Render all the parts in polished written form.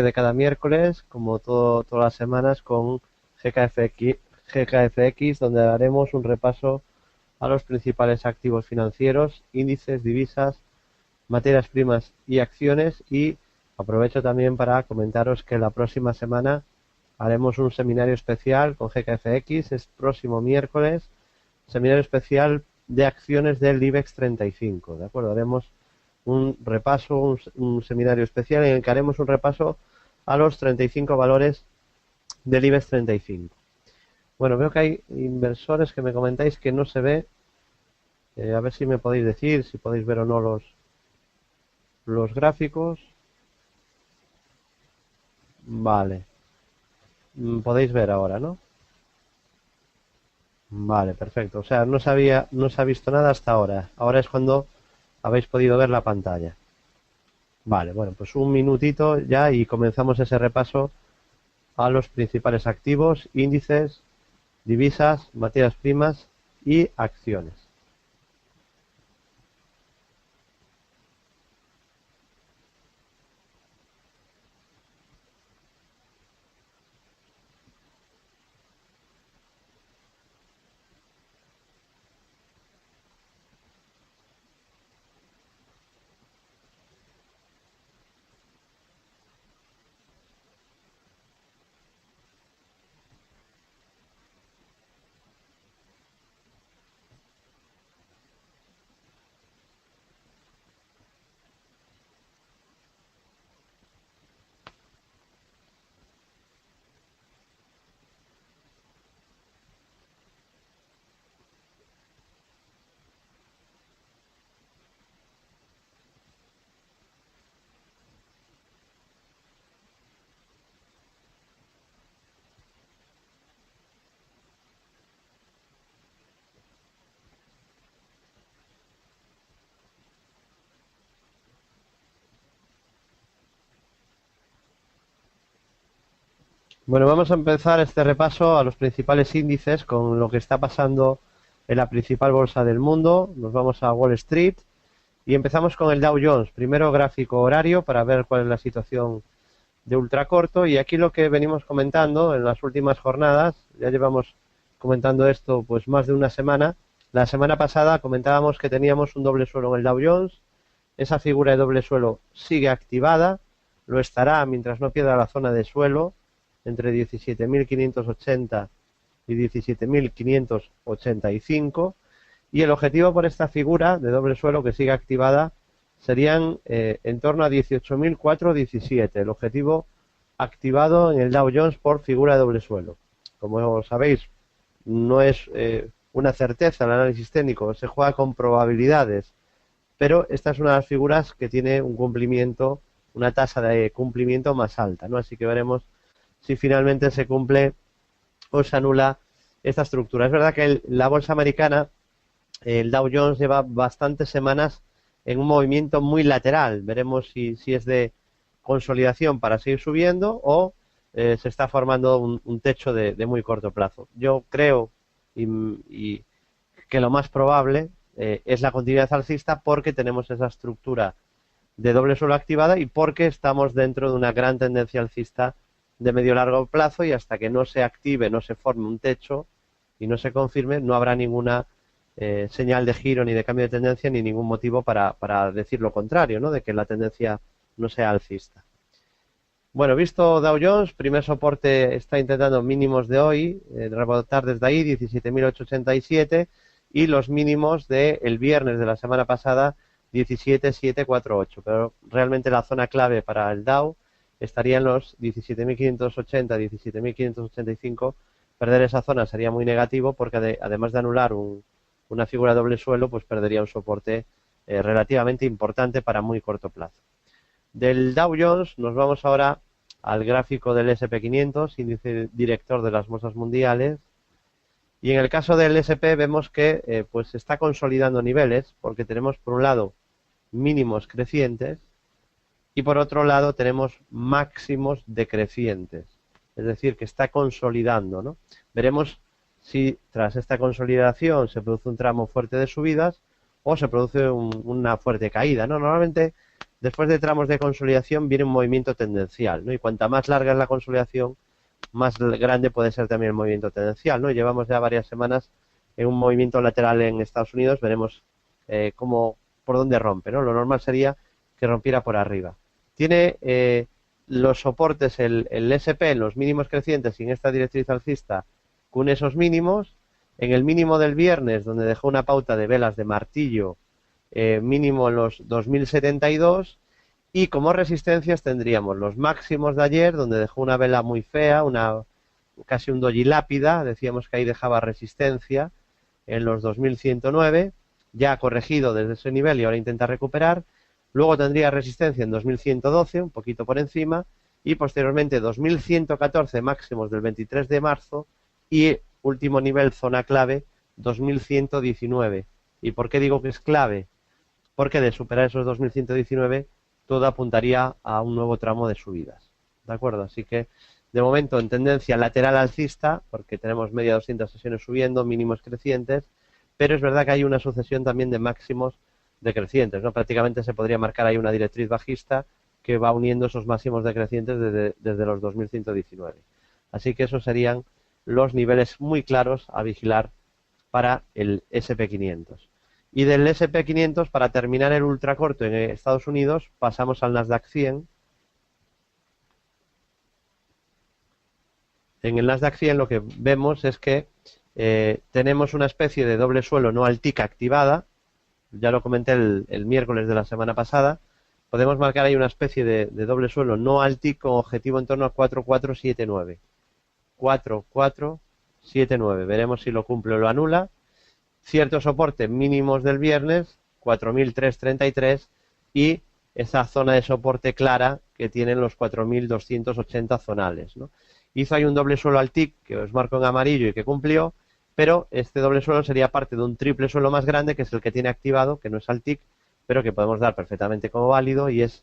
de cada miércoles, como todas las semanas, con GKFX, donde haremos un repaso a los principales activos financieros, índices, divisas, materias primas y acciones. Y aprovecho también para comentaros que la próxima semana haremos un seminario especial con GKFX, es próximo miércoles, seminario especial de acciones del IBEX 35, ¿de acuerdo? Haremos un repaso, un seminario especial en el que haremos un repaso a los 35 valores del IBEX 35. Bueno, veo que hay inversores que me comentáis que no se ve. A ver si me podéis decir si podéis ver o no los gráficos. Vale. Podéis ver ahora, ¿no? Vale, perfecto. O sea, no se ha visto nada hasta ahora. Ahora es cuando habéis podido ver la pantalla. Vale, bueno, pues un minutito ya y comenzamos ese repaso a los principales activos, índices, divisas, materias primas y acciones. Bueno, vamos a empezar este repaso a los principales índices con lo que está pasando en la principal bolsa del mundo. Nos vamos a Wall Street y empezamos con el Dow Jones. Primero gráfico horario para ver cuál es la situación de ultracorto. Y aquí lo que venimos comentando en las últimas jornadas, ya llevamos comentando esto pues más de una semana. La semana pasada comentábamos que teníamos un doble suelo en el Dow Jones. Esa figura de doble suelo sigue activada, lo estará mientras no pierda la zona de suelo entre 17.580 y 17.585, y el objetivo por esta figura de doble suelo que sigue activada serían en torno a 18.417, el objetivo activado en el Dow Jones por figura de doble suelo. Como sabéis, no es una certeza el análisis técnico, se juega con probabilidades, pero esta es una de las figuras que tiene un cumplimiento, una tasa de cumplimiento más alta, ¿no? Así que veremos si finalmente se cumple o se anula esta estructura. Es verdad que la bolsa americana, el Dow Jones, lleva bastantes semanas en un movimiento muy lateral. Veremos si es de consolidación para seguir subiendo o se está formando un techo de muy corto plazo. Yo creo y que lo más probable es la continuidad alcista, porque tenemos esa estructura de doble suelo activada y porque estamos dentro de una gran tendencia alcista de medio largo plazo, y hasta que no se active, no se forme un techo y no se confirme, no habrá ninguna señal de giro ni de cambio de tendencia, ni ningún motivo para decir lo contrario, ¿no? De que la tendencia no sea alcista. Bueno, visto Dow Jones, primer soporte está intentando mínimos de hoy, rebotar desde ahí, 17.887, y los mínimos del viernes de la semana pasada, 17.748. Pero realmente la zona clave para el Dow estaría en los 17.580, 17.585. Perder esa zona sería muy negativo, porque además de anular una figura de doble suelo, pues perdería un soporte relativamente importante para muy corto plazo. Del Dow Jones nos vamos ahora al gráfico del SP500, índice director de las bolsas mundiales. Y en el caso del SP vemos que pues se está consolidando niveles, porque tenemos por un lado mínimos crecientes y por otro lado tenemos máximos decrecientes. Es decir, que está consolidando, ¿no? Veremos si tras esta consolidación se produce un tramo fuerte de subidas o se produce una fuerte caída, ¿no? Normalmente después de tramos de consolidación viene un movimiento tendencial, ¿no? Y cuanta más larga es la consolidación, más grande puede ser también el movimiento tendencial, ¿no? Llevamos ya varias semanas en un movimiento lateral en Estados Unidos, veremos por dónde rompe, ¿no? Lo normal sería que rompiera por arriba. Tiene los soportes, el SP en los mínimos crecientes y en esta directriz alcista con esos mínimos. En el mínimo del viernes, donde dejó una pauta de velas de martillo, mínimo en los 2072, y como resistencias tendríamos los máximos de ayer, donde dejó una vela muy fea, casi un doji lápida, decíamos que ahí dejaba resistencia en los 2109, ya ha corregido desde ese nivel y ahora intenta recuperar. Luego tendría resistencia en 2112, un poquito por encima, y posteriormente 2114 máximos del 23 de marzo y último nivel, zona clave, 2119. ¿Y por qué digo que es clave? Porque de superar esos 2119 todo apuntaría a un nuevo tramo de subidas. ¿De acuerdo? Así que de momento en tendencia lateral alcista, porque tenemos media 200 sesiones subiendo, mínimos crecientes, pero es verdad que hay una sucesión también de máximos decrecientes, ¿no? Prácticamente se podría marcar ahí una directriz bajista que va uniendo esos máximos decrecientes desde los 2119. Así que esos serían los niveles muy claros a vigilar para el SP500. Y del SP500, para terminar el ultracorto en Estados Unidos, pasamos al Nasdaq 100. En el Nasdaq 100 lo que vemos es que tenemos una especie de doble suelo no al tick activada. Ya lo comenté el miércoles de la semana pasada. Podemos marcar ahí una especie de doble suelo no al tick con objetivo en torno a 4479. 4479. Veremos si lo cumple o lo anula. Cierto soporte mínimos del viernes, 4.333, y esa zona de soporte clara que tienen los 4.280 zonales, ¿no? Hizo ahí un doble suelo al tick que os marco en amarillo y que cumplió, pero este doble suelo sería parte de un triple suelo más grande, que es el que tiene activado, que no es al tick, pero que podemos dar perfectamente como válido y es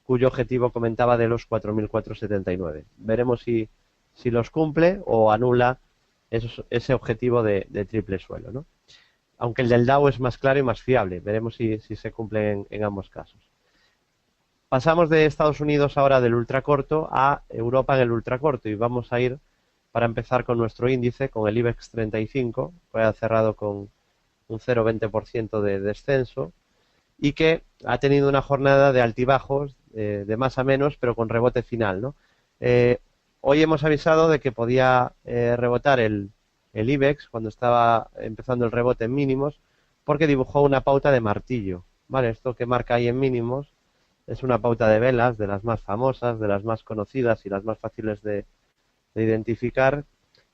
cuyo objetivo comentaba de los 4.479. Veremos si los cumple o anula ese objetivo de triple suelo, ¿no? Aunque el del Dow es más claro y más fiable. Veremos si se cumple en ambos casos. Pasamos de Estados Unidos ahora del ultracorto a Europa en el ultracorto y vamos a ir para empezar con nuestro índice, con el IBEX 35, que ha cerrado con un 0,20% de descenso y que ha tenido una jornada de altibajos, de más a menos, pero con rebote final, ¿no? Hoy hemos avisado de que podía rebotar el IBEX cuando estaba empezando el rebote en mínimos, porque dibujó una pauta de martillo, ¿vale? Esto que marca ahí en mínimos es una pauta de velas, de las más famosas, de las más conocidas y las más fáciles de identificar,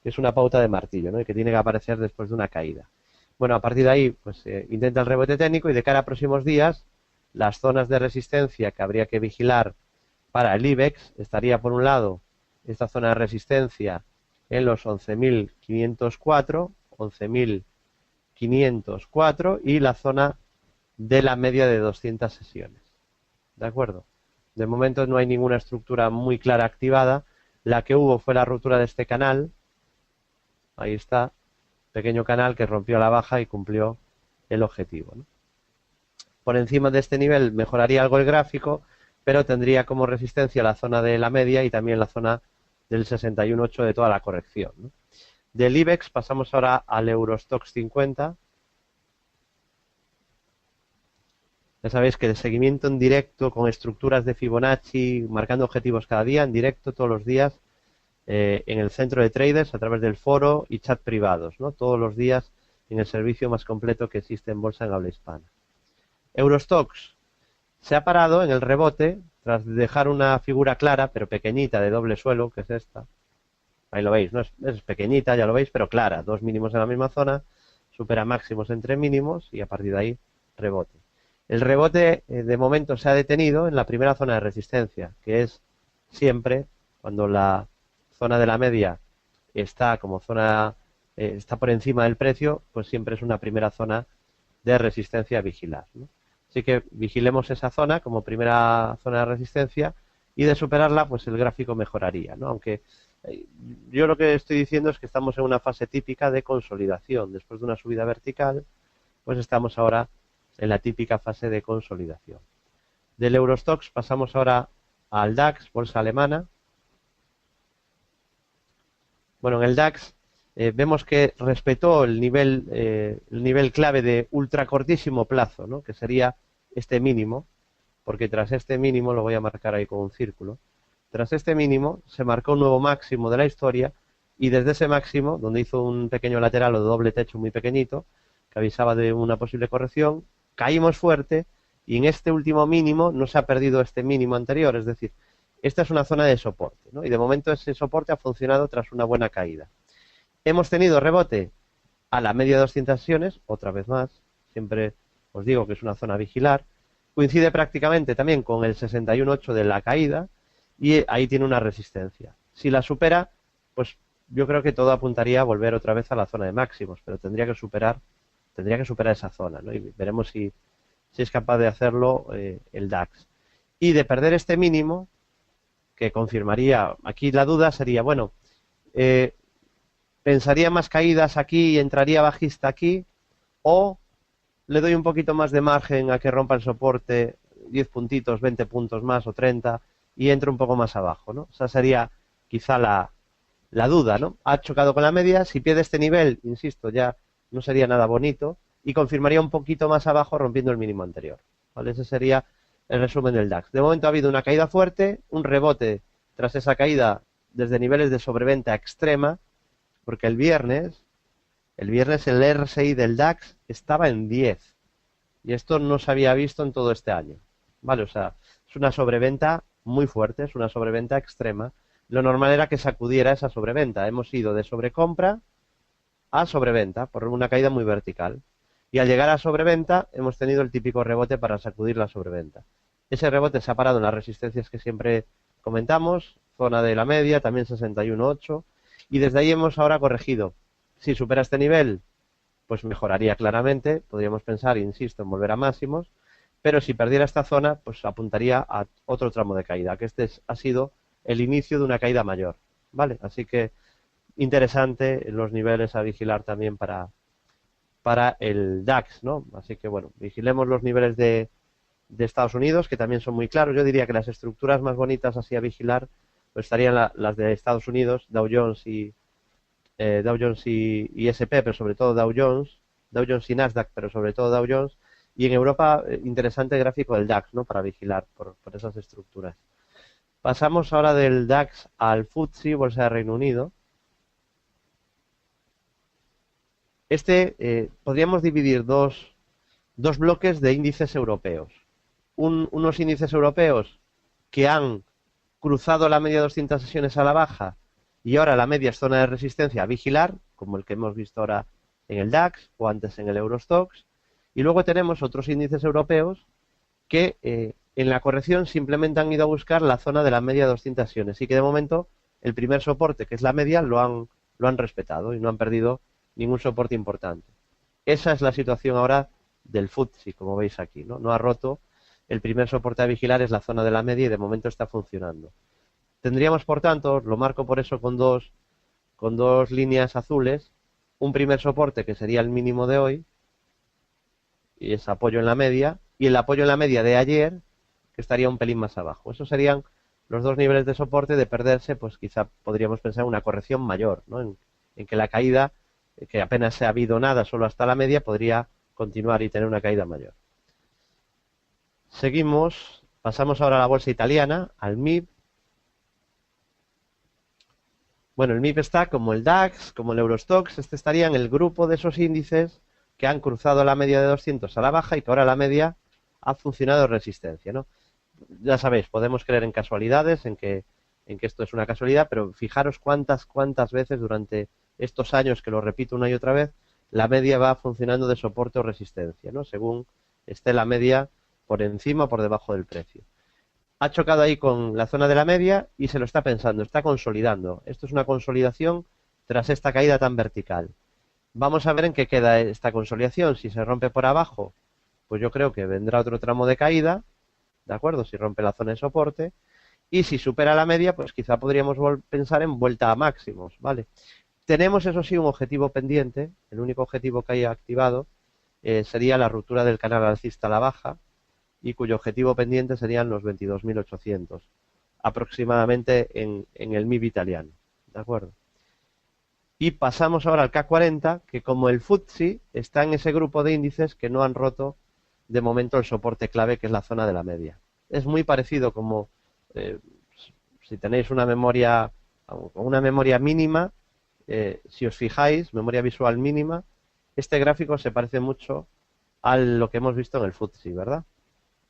que es una pauta de martillo, ¿no? Y que tiene que aparecer después de una caída. Bueno, a partir de ahí, pues intenta el rebote técnico y de cara a próximos días, las zonas de resistencia que habría que vigilar para el IBEX estaría, por un lado, esta zona de resistencia en los 11.504, 11.504 y la zona de la media de 200 sesiones. ¿De acuerdo? De momento no hay ninguna estructura muy clara activada. La que hubo fue la ruptura de este canal. Ahí está, pequeño canal que rompió a la baja y cumplió el objetivo, ¿no? Por encima de este nivel mejoraría algo el gráfico, pero tendría como resistencia la zona de la media y también la zona del 61.8 de toda la corrección, ¿no? Del IBEX pasamos ahora al Eurostoxx 50. Ya sabéis que el seguimiento en directo con estructuras de Fibonacci, marcando objetivos cada día, en directo todos los días, en el centro de traders a través del foro y chat privados, ¿no? Todos los días en el servicio más completo que existe en bolsa en habla hispana. Eurostoxx se ha parado en el rebote tras dejar una figura clara pero pequeñita de doble suelo, que es esta. Ahí lo veis, ¿no? Es pequeñita, ya lo veis, pero clara. Dos mínimos en la misma zona, supera máximos entre mínimos y a partir de ahí rebote. El rebote de momento se ha detenido en la primera zona de resistencia, que es siempre cuando la zona de la media está como zona, está por encima del precio, pues siempre es una primera zona de resistencia a vigilar, ¿no? Así que vigilemos esa zona como primera zona de resistencia y de superarla, pues el gráfico mejoraría, ¿no? Aunque yo lo que estoy diciendo es que estamos en una fase típica de consolidación. Después de una subida vertical, pues estamos ahora en la típica fase de consolidación. Del Eurostoxx pasamos ahora al DAX, bolsa alemana. Bueno, en el DAX vemos que respetó el nivel clave de ultracortísimo plazo, ¿no? Que sería este mínimo, porque tras este mínimo, lo voy a marcar ahí con un círculo, tras este mínimo se marcó un nuevo máximo de la historia y desde ese máximo, donde hizo un pequeño lateral o doble techo muy pequeñito, que avisaba de una posible corrección, caímos fuerte y en este último mínimo no se ha perdido este mínimo anterior, es decir, esta es una zona de soporte, ¿no? Y de momento ese soporte ha funcionado tras una buena caída. Hemos tenido rebote a la media de 200 sesiones, otra vez más, siempre os digo que es una zona a vigilar, coincide prácticamente también con el 61.8 de la caída y ahí tiene una resistencia. Si la supera, pues yo creo que todo apuntaría a volver otra vez a la zona de máximos, pero tendría que superar esa zona, ¿no? Y veremos si es capaz de hacerlo el DAX. Y de perder este mínimo, que confirmaría, aquí la duda sería, bueno, pensaría más caídas aquí y entraría bajista aquí, o le doy un poquito más de margen a que rompa el soporte, 10 puntitos, 20 puntos más o 30, y entro un poco más abajo, ¿no? Esa sería quizá la duda, ¿no? Ha chocado con la media, si pierde este nivel, insisto, ya no sería nada bonito, y confirmaría un poquito más abajo rompiendo el mínimo anterior, ¿vale? Ese sería el resumen del DAX. De momento ha habido una caída fuerte, un rebote tras esa caída desde niveles de sobreventa extrema, porque el viernes el RSI del DAX estaba en 10 y esto no se había visto en todo este año, ¿vale? O sea, es una sobreventa muy fuerte, es una sobreventa extrema. Lo normal era que sacudiera esa sobreventa. Hemos ido de sobrecompra a sobreventa por una caída muy vertical. Y al llegar a sobreventa hemos tenido el típico rebote para sacudir la sobreventa. Ese rebote se ha parado en las resistencias que siempre comentamos, zona de la media, también 61.8, y desde ahí hemos ahora corregido. Si supera este nivel, pues mejoraría claramente, podríamos pensar, insisto, en volver a máximos, pero si perdiera esta zona, pues apuntaría a otro tramo de caída, que ha sido el inicio de una caída mayor, ¿vale? Así que interesante los niveles a vigilar también para el DAX, ¿no? Así que, bueno, vigilemos los niveles de Estados Unidos, que también son muy claros. Yo diría que las estructuras más bonitas así a vigilar pues estarían las de Estados Unidos, Dow Jones y S&P, pero sobre todo Dow Jones y Nasdaq, pero sobre todo Dow Jones, y en Europa, interesante gráfico del DAX, ¿no? Para vigilar por esas estructuras. Pasamos ahora del DAX al FTSE, Bolsa de Reino Unido. Podríamos dividir dos bloques de índices europeos. Unos índices europeos que han cruzado la media de 200 sesiones a la baja y ahora la media es zona de resistencia a vigilar, como el que hemos visto ahora en el DAX o antes en el Eurostoxx. Y luego tenemos otros índices europeos que en la corrección simplemente han ido a buscar la zona de la media de 200 sesiones y que de momento el primer soporte, que es la media, lo han respetado y no han perdido ningún soporte importante. Esa es la situación ahora del FTSE, como veis aquí, ¿no? No ha roto. El primer soporte a vigilar es la zona de la media y de momento está funcionando. Tendríamos, por tanto, lo marco por eso con dos líneas azules, un primer soporte que sería el mínimo de hoy, y es apoyo en la media, y el apoyo en la media de ayer, que estaría un pelín más abajo. Esos serían los dos niveles de soporte. De perderse, pues quizá podríamos pensar en una corrección mayor, ¿no? En que la caída, que apenas se ha habido nada, solo hasta la media, podría continuar y tener una caída mayor. Seguimos, pasamos ahora a la bolsa italiana, al MIB. Bueno, el MIB está como el DAX, como el Eurostoxx, estaría en el grupo de esos índices que han cruzado la media de 200 a la baja y que ahora la media ha funcionado de resistencia, ¿no? Ya sabéis, podemos creer en casualidades, en que esto es una casualidad, pero fijaros cuántas veces durante estos años, que lo repito una y otra vez, la media va funcionando de soporte o resistencia, ¿no? Según esté la media por encima o por debajo del precio. Ha chocado ahí con la zona de la media y se lo está pensando, está consolidando. Esto es una consolidación tras esta caída tan vertical. Vamos a ver en qué queda esta consolidación. Si se rompe por abajo, pues yo creo que vendrá otro tramo de caída, ¿de acuerdo? Si rompe la zona de soporte. Y si supera la media, pues quizá podríamos pensar en vuelta a máximos, ¿vale? Tenemos, eso sí, un objetivo pendiente. El único objetivo que haya activado sería la ruptura del canal alcista a la baja, y cuyo objetivo pendiente serían los 22.800 aproximadamente en el MIB italiano, ¿de acuerdo? Y pasamos ahora al K40, que como el FTSE está en ese grupo de índices que no han roto de momento el soporte clave, que es la zona de la media. Es muy parecido como eh, si tenéis una memoria mínima, si os fijáis, memoria visual mínima, este gráfico se parece mucho a lo que hemos visto en el FTSE, ¿verdad?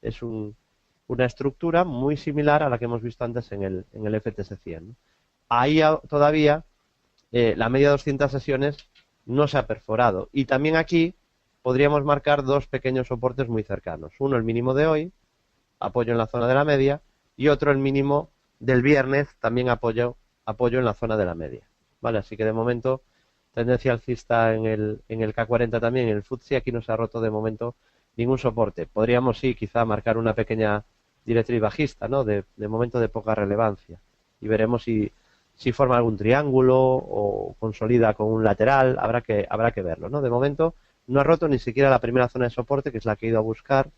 Es una estructura muy similar a la que hemos visto antes en el FTSE 100, ¿no? Ahí todavía la media de 200 sesiones no se ha perforado. Y también aquí podríamos marcar dos pequeños soportes muy cercanos. Uno, el mínimo de hoy, apoyo en la zona de la media, y otro, el mínimo del viernes, también apoyo en la zona de la media. ¿Vale? Así que de momento, tendencia alcista en el K40 también, en el FTSE, aquí no se ha roto de momento ningún soporte. Podríamos sí, quizá marcar una pequeña directriz bajista, ¿no? De momento de poca relevancia. Y veremos si forma algún triángulo o consolida con un lateral, habrá que verlo, ¿no? De momento no ha roto ni siquiera la primera zona de soporte, que es la que he ido a buscar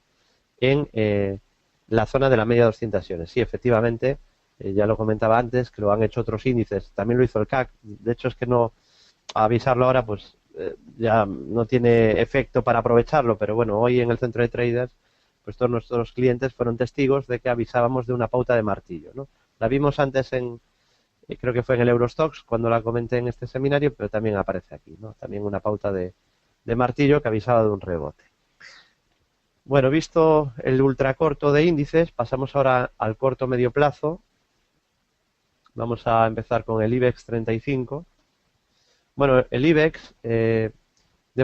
en la zona de la media de 200 sesiones. Sí, efectivamente, ya lo comentaba antes, que lo han hecho otros índices, también lo hizo el CAC, de hecho es que no, avisarlo ahora pues ya no tiene efecto para aprovecharlo, pero bueno, hoy en el centro de traders pues todos nuestros clientes fueron testigos de que avisábamos de una pauta de martillo, ¿no? La vimos antes creo que fue en el Eurostoxx cuando la comenté en este seminario, pero también aparece aquí, ¿no? También una pauta de martillo que avisaba de un rebote. Bueno, visto el ultracorto de índices, pasamos ahora al corto medio plazo. Vamos a empezar con el IBEX 35. Bueno, el IBEX de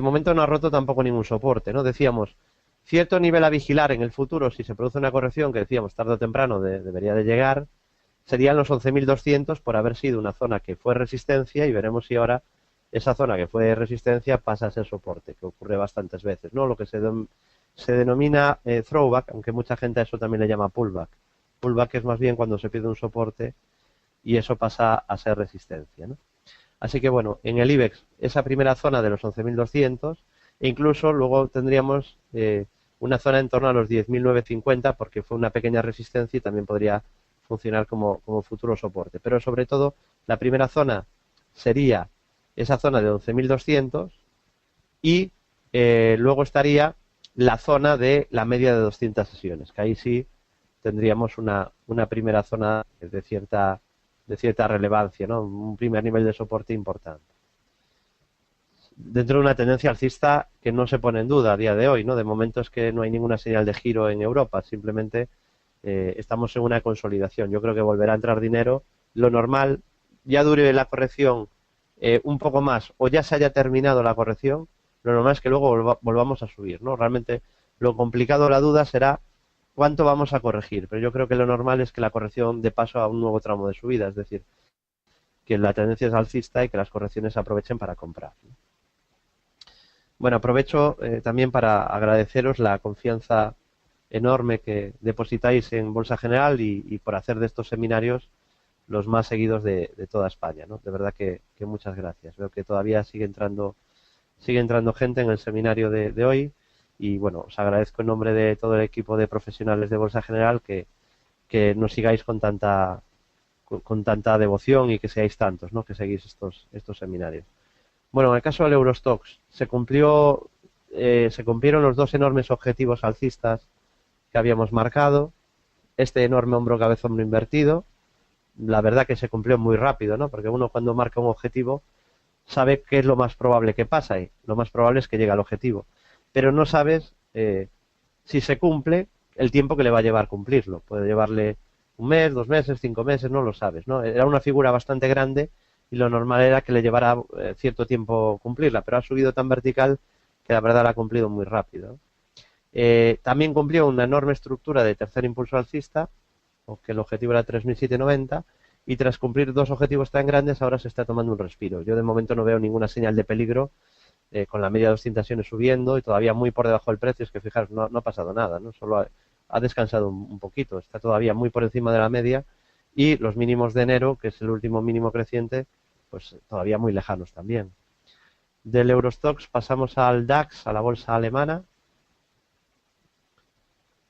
momento no ha roto tampoco ningún soporte, ¿no? Decíamos, cierto nivel a vigilar en el futuro, si se produce una corrección, que decíamos tarde o temprano debería de llegar, serían los 11.200 por haber sido una zona que fue resistencia, y veremos si ahora esa zona que fue resistencia pasa a ser soporte, que ocurre bastantes veces, ¿no? Lo que se denomina throwback, aunque mucha gente a eso también le llama pullback. Pullback es más bien cuando se pierde un soporte y eso pasa a ser resistencia, ¿no? Así que bueno, en el IBEX, esa primera zona de los 11.200, e incluso luego tendríamos una zona en torno a los 10.950, porque fue una pequeña resistencia y también podría funcionar como futuro soporte. Pero sobre todo, la primera zona sería esa zona de 11.200 y luego estaría la zona de la media de 200 sesiones, que ahí sí tendríamos una primera zona de cierta relevancia, ¿no? Un primer nivel de soporte importante. Dentro de una tendencia alcista que no se pone en duda a día de hoy, ¿no? De momento es que no hay ninguna señal de giro en Europa, simplemente estamos en una consolidación. Yo creo que volverá a entrar dinero. Lo normal, ya dure la corrección un poco más o ya se haya terminado la corrección, lo normal es que luego volvamos a subir, ¿no? Realmente lo complicado, la duda será cuánto vamos a corregir, pero yo creo que lo normal es que la corrección dé paso a un nuevo tramo de subida, es decir, que la tendencia es alcista y que las correcciones se aprovechen para comprar, ¿no? Bueno, aprovecho también para agradeceros la confianza enorme que depositáis en Bolsa General y por hacer de estos seminarios los más seguidos de toda España, ¿no? De verdad que muchas gracias. Veo que todavía sigue entrando gente en el seminario de hoy y bueno, os agradezco en nombre de todo el equipo de profesionales de Bolsa General que nos sigáis con tanta devoción y que seáis tantos, ¿no? Que seguís estos seminarios. Bueno, en el caso del Eurostoxx se cumplieron los dos enormes objetivos alcistas que habíamos marcado. Este enorme hombro cabeza hombro invertido, la verdad que se cumplió muy rápido, ¿no? Porque uno cuando marca un objetivo sabe qué es lo más probable que pasa y lo más probable es que llegue al objetivo, pero no sabes si se cumple el tiempo que le va a llevar cumplirlo. Puede llevarle un mes, 2 meses, 5 meses, no lo sabes, ¿no? Era una figura bastante grande y lo normal era que le llevara cierto tiempo cumplirla, pero ha subido tan vertical que la verdad la ha cumplido muy rápido, ¿no? También cumplió una enorme estructura de tercer impulso alcista, que el objetivo era 3.790, y tras cumplir dos objetivos tan grandes ahora se está tomando un respiro. Yo de momento no veo ninguna señal de peligro, con la media de 200 sesiones subiendo y todavía muy por debajo del precio. Es que fijaros, no ha pasado nada, ¿no? Solo ha descansado un poquito, está todavía muy por encima de la media y los mínimos de enero, que es el último mínimo creciente, pues todavía muy lejanos también. Del Eurostoxx pasamos al DAX, a la bolsa alemana.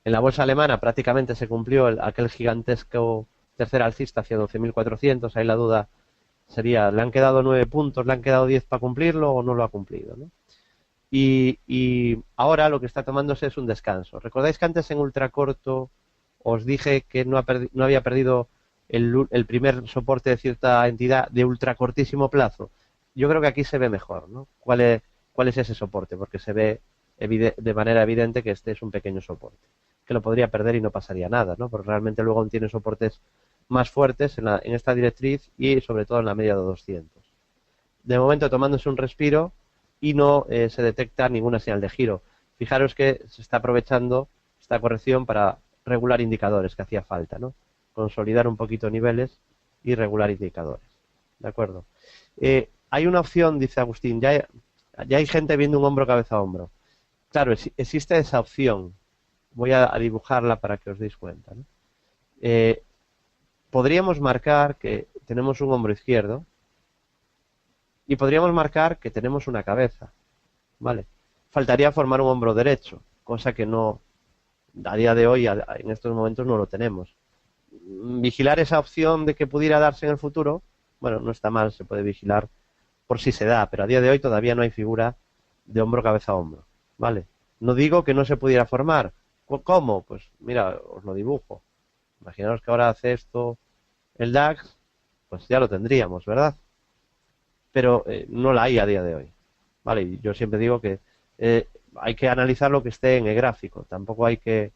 En la bolsa alemana prácticamente se cumplió aquel gigantesco tercer alcista hacia 12.400. Ahí la duda sería, ¿le han quedado 9 puntos, le han quedado 10 para cumplirlo o no lo ha cumplido, ¿no? Y ahora lo que está tomándose es un descanso. ¿Recordáis que antes en ultracorto os dije que no había perdido el primer soporte de cierta entidad de ultracortísimo plazo? Yo creo que aquí se ve mejor, ¿no? ¿Cuál es ese soporte? Porque se ve de manera evidente que este es un pequeño soporte, que lo podría perder y no pasaría nada, ¿no? Porque realmente luego aún tiene soportes más fuertes en esta directriz y sobre todo en la media de 200. De momento tomándose un respiro y no se detecta ninguna señal de giro. Fijaros que se está aprovechando esta corrección para regular indicadores que hacía falta, ¿no? Consolidar un poquito niveles y regular indicadores. ¿De acuerdo? Hay una opción, dice Agustín, ya hay gente viendo un hombro cabeza a hombro. Claro, existe esa opción. Voy a dibujarla para que os deis cuenta, ¿no? Podríamos marcar que tenemos un hombro izquierdo y podríamos marcar que tenemos una cabeza, ¿vale? Faltaría formar un hombro derecho, cosa que no, a día de hoy, en estos momentos no lo tenemos. Vigilar esa opción de que pudiera darse en el futuro, bueno, no está mal, se puede vigilar por si se da, pero a día de hoy todavía no hay figura de hombro cabeza a hombro, ¿vale? No digo que no se pudiera formar. ¿Cómo? Pues mira, os lo dibujo. Imaginaos que ahora hace esto el DAX, pues ya lo tendríamos, ¿verdad? Pero no la hay a día de hoy, ¿vale? Y yo siempre digo que hay que analizar lo que esté en el gráfico, tampoco hay que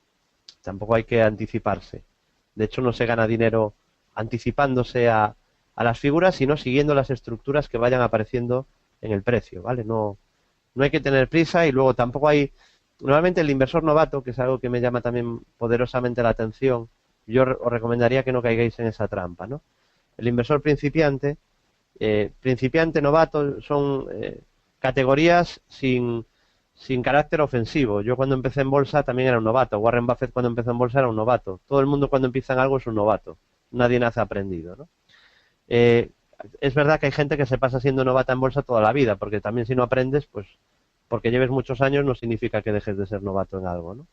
anticiparse. De hecho, no se gana dinero anticipándose a las figuras, sino siguiendo las estructuras que vayan apareciendo en el precio, ¿vale? No hay que tener prisa y luego tampoco hay... Normalmente el inversor novato, que es algo que me llama también poderosamente la atención, yo os recomendaría que no caigáis en esa trampa, ¿no? El inversor principiante, novato, son categorías sin carácter ofensivo. Yo cuando empecé en bolsa también era un novato. Warren Buffett cuando empezó en bolsa era un novato. Todo el mundo cuando empieza en algo es un novato. Nadie nace aprendido, ¿no? Es verdad que hay gente que se pasa siendo novata en bolsa toda la vida, porque también si no aprendes, pues porque lleves muchos años no significa que dejes de ser novato en algo, ¿no?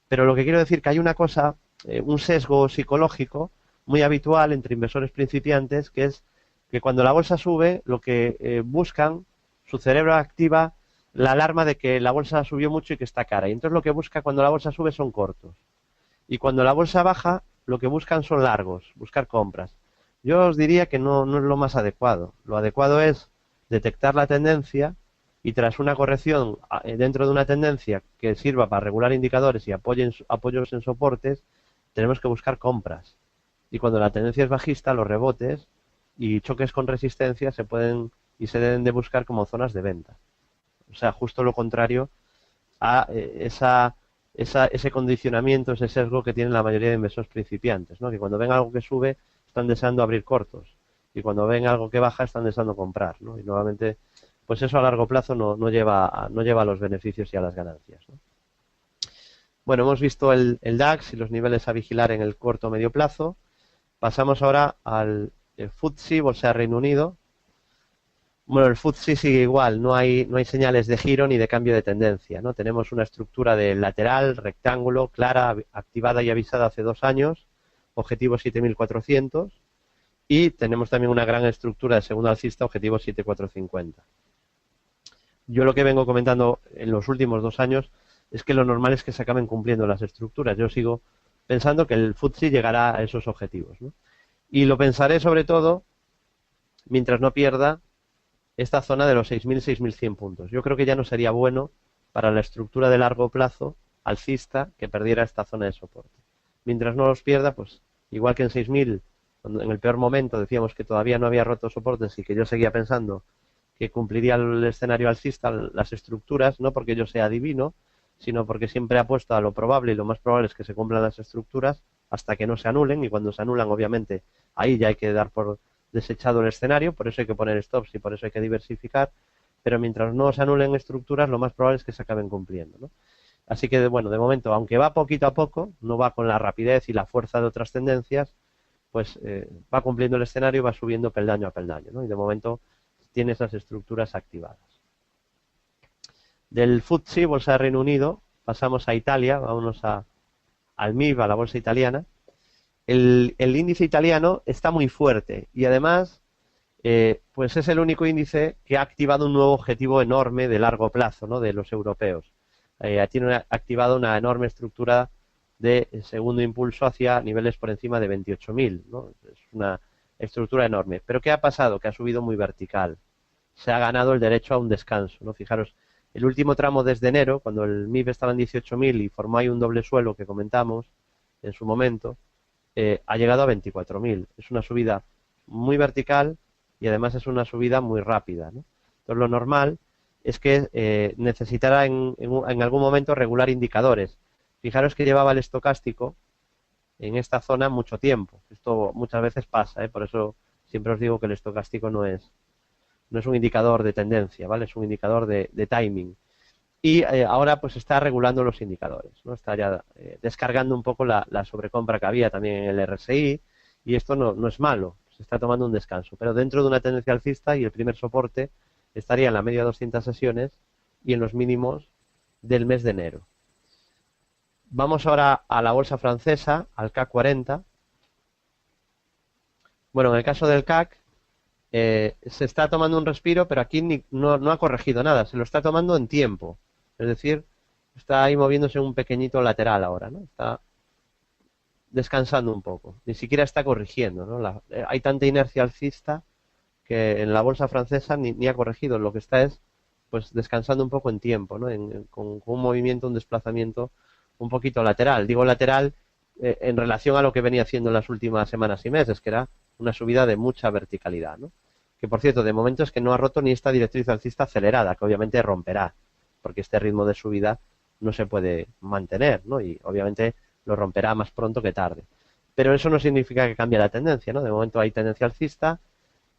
Pero lo que quiero decir que hay una cosa, un sesgo psicológico muy habitual entre inversores principiantes, que es que cuando la bolsa sube, lo que buscan, su cerebro activa la alarma de que la bolsa subió mucho y que está cara. Y entonces lo que busca cuando la bolsa sube son cortos. Y cuando la bolsa baja, lo que buscan son largos, buscar compras. Yo os diría que no es lo más adecuado. Lo adecuado es detectar la tendencia y tras una corrección dentro de una tendencia que sirva para regular indicadores y apoyos en soportes, tenemos que buscar compras. Y cuando la tendencia es bajista, los rebotes y choques con resistencia se pueden y se deben de buscar como zonas de venta. O sea, justo lo contrario a ese condicionamiento, ese sesgo que tienen la mayoría de inversores principiantes, ¿no? Que cuando ven algo que sube están deseando abrir cortos y cuando ven algo que baja están deseando comprar, ¿no? Y nuevamente, pues eso a largo plazo no lleva a los beneficios y a las ganancias, ¿no? Bueno, hemos visto el DAX y los niveles a vigilar en el corto o medio plazo. Pasamos ahora al FTSE, Bolsa de Reino Unido. Bueno, el FTSE sigue igual, no hay señales de giro ni de cambio de tendencia, ¿no? Tenemos una estructura de lateral, rectángulo, clara, activada y avisada hace 2 años, objetivo 7.400, y tenemos también una gran estructura de segundo alcista, objetivo 7.450. Yo lo que vengo comentando en los últimos 2 años es que lo normal es que se acaben cumpliendo las estructuras. Yo sigo pensando que el FTSE llegará a esos objetivos, ¿no? Y lo pensaré sobre todo mientras no pierda esta zona de los 6.000-6.100 puntos. Yo creo que ya no sería bueno para la estructura de largo plazo alcista que perdiera esta zona de soporte. Mientras no los pierda, pues igual que en 6.000, en el peor momento decíamos que todavía no había roto soportes y que yo seguía pensando que cumpliría el escenario alcista las estructuras, no porque yo sea adivino, sino porque siempre apuesto a lo probable y lo más probable es que se cumplan las estructuras hasta que no se anulen y cuando se anulan, obviamente, ahí ya hay que dar por desechado el escenario, por eso hay que poner stops y por eso hay que diversificar, pero mientras no se anulen estructuras, lo más probable es que se acaben cumpliendo, ¿no? Así que, bueno, de momento, aunque va poquito a poco, no va con la rapidez y la fuerza de otras tendencias, pues va cumpliendo el escenario y va subiendo peldaño a peldaño, ¿no? Y de momento tiene esas estructuras activadas. Del FTSE, Bolsa de Reino Unido, pasamos a Italia, vámonos a al MIB, a la bolsa italiana, el índice italiano está muy fuerte y además pues es el único índice que ha activado un nuevo objetivo enorme de largo plazo, ¿no?, de los europeos. Tiene activado una enorme estructura de segundo impulso hacia niveles por encima de 28.000, ¿no? Es una estructura enorme. Pero ¿qué ha pasado? Que ha subido muy vertical. Se ha ganado el derecho a un descanso, ¿no? Fijaros, el último tramo desde enero, cuando el MIB estaba en 18.000 y formó ahí un doble suelo que comentamos en su momento, ha llegado a 24.000. Es una subida muy vertical y además es una subida muy rápida, ¿no? Entonces lo normal es que necesitará en algún momento regular indicadores. Fijaros que llevaba el estocástico en esta zona mucho tiempo. Esto muchas veces pasa, ¿eh? Por eso siempre os digo que el estocástico no es un indicador de tendencia, ¿vale? Es un indicador de timing. Y ahora pues está regulando los indicadores, ¿no? Está ya descargando un poco la sobrecompra que había también en el RSI y esto no es malo, se está tomando un descanso. Pero dentro de una tendencia alcista y el primer soporte estaría en la media de 200 sesiones y en los mínimos del mes de enero. Vamos ahora a la bolsa francesa, al CAC 40. Bueno, en el caso del CAC se está tomando un respiro, pero aquí no ha corregido nada, se lo está tomando en tiempo. Es decir, está ahí moviéndose un pequeñito lateral ahora, ¿no? Está descansando un poco, ni siquiera está corrigiendo, ¿no? Hay tanta inercia alcista que en la bolsa francesa ni ha corregido, lo que está es pues descansando un poco en tiempo, ¿no? Con un movimiento, un desplazamiento un poquito lateral. Digo lateral en relación a lo que venía haciendo en las últimas semanas y meses, que era una subida de mucha verticalidad, ¿no? Que por cierto, de momento es que no ha roto ni esta directriz alcista acelerada, que obviamente romperá, porque este ritmo de subida no se puede mantener, ¿no? Y obviamente lo romperá más pronto que tarde. Pero eso no significa que cambie la tendencia, ¿no? De momento hay tendencia alcista,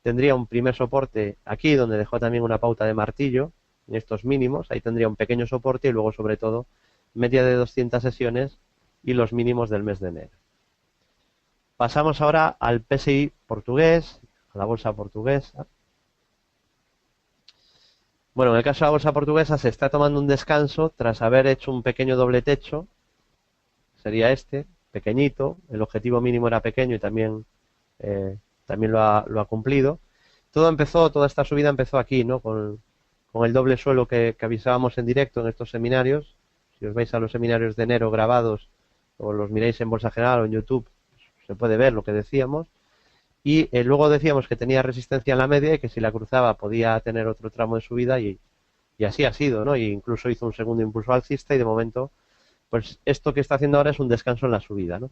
tendría un primer soporte aquí, donde dejó también una pauta de martillo, en estos mínimos, ahí tendría un pequeño soporte y luego sobre todo media de 200 sesiones y los mínimos del mes de enero. Pasamos ahora al PSI portugués, a la bolsa portuguesa. Bueno, en el caso de la bolsa portuguesa se está tomando un descanso tras haber hecho un pequeño doble techo, sería este, pequeñito, el objetivo mínimo era pequeño y también lo ha cumplido. Toda esta subida empezó aquí, ¿no? Con el doble suelo que avisábamos en directo en estos seminarios. Si os vais a los seminarios de enero grabados o los miráis en Bolsa General o en YouTube, se puede ver lo que decíamos. Y luego decíamos que tenía resistencia en la media y que si la cruzaba podía tener otro tramo de subida y así ha sido, ¿no? Y incluso hizo un segundo impulso alcista y de momento, pues esto que está haciendo ahora es un descanso en la subida, ¿no?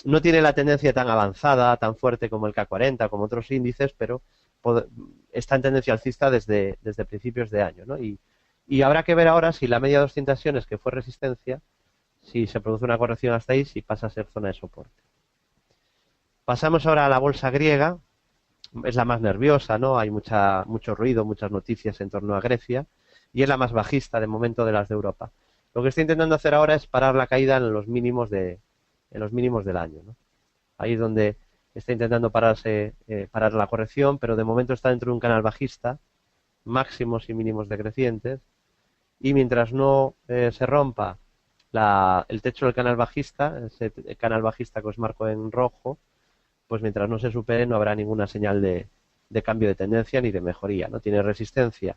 No tiene la tendencia tan avanzada, tan fuerte como el K40, como otros índices, pero está en tendencia alcista desde principios de año, ¿no? Y habrá que ver ahora si la media de 200 sesiones, que fue resistencia, si se produce una corrección hasta ahí, si pasa a ser zona de soporte. Pasamos ahora a la bolsa griega, es la más nerviosa, ¿no? Hay mucho ruido, muchas noticias en torno a Grecia, y es la más bajista de momento de las de Europa. Lo que está intentando hacer ahora es parar la caída en los mínimos del año, ¿no? Ahí es donde está intentando parar la corrección, pero de momento está dentro de un canal bajista, máximos y mínimos decrecientes, y mientras no se rompa el techo del canal bajista, ese canal bajista que os marco en rojo, pues mientras no se supere no habrá ninguna señal de cambio de tendencia ni de mejoría, ¿no? Tiene resistencia,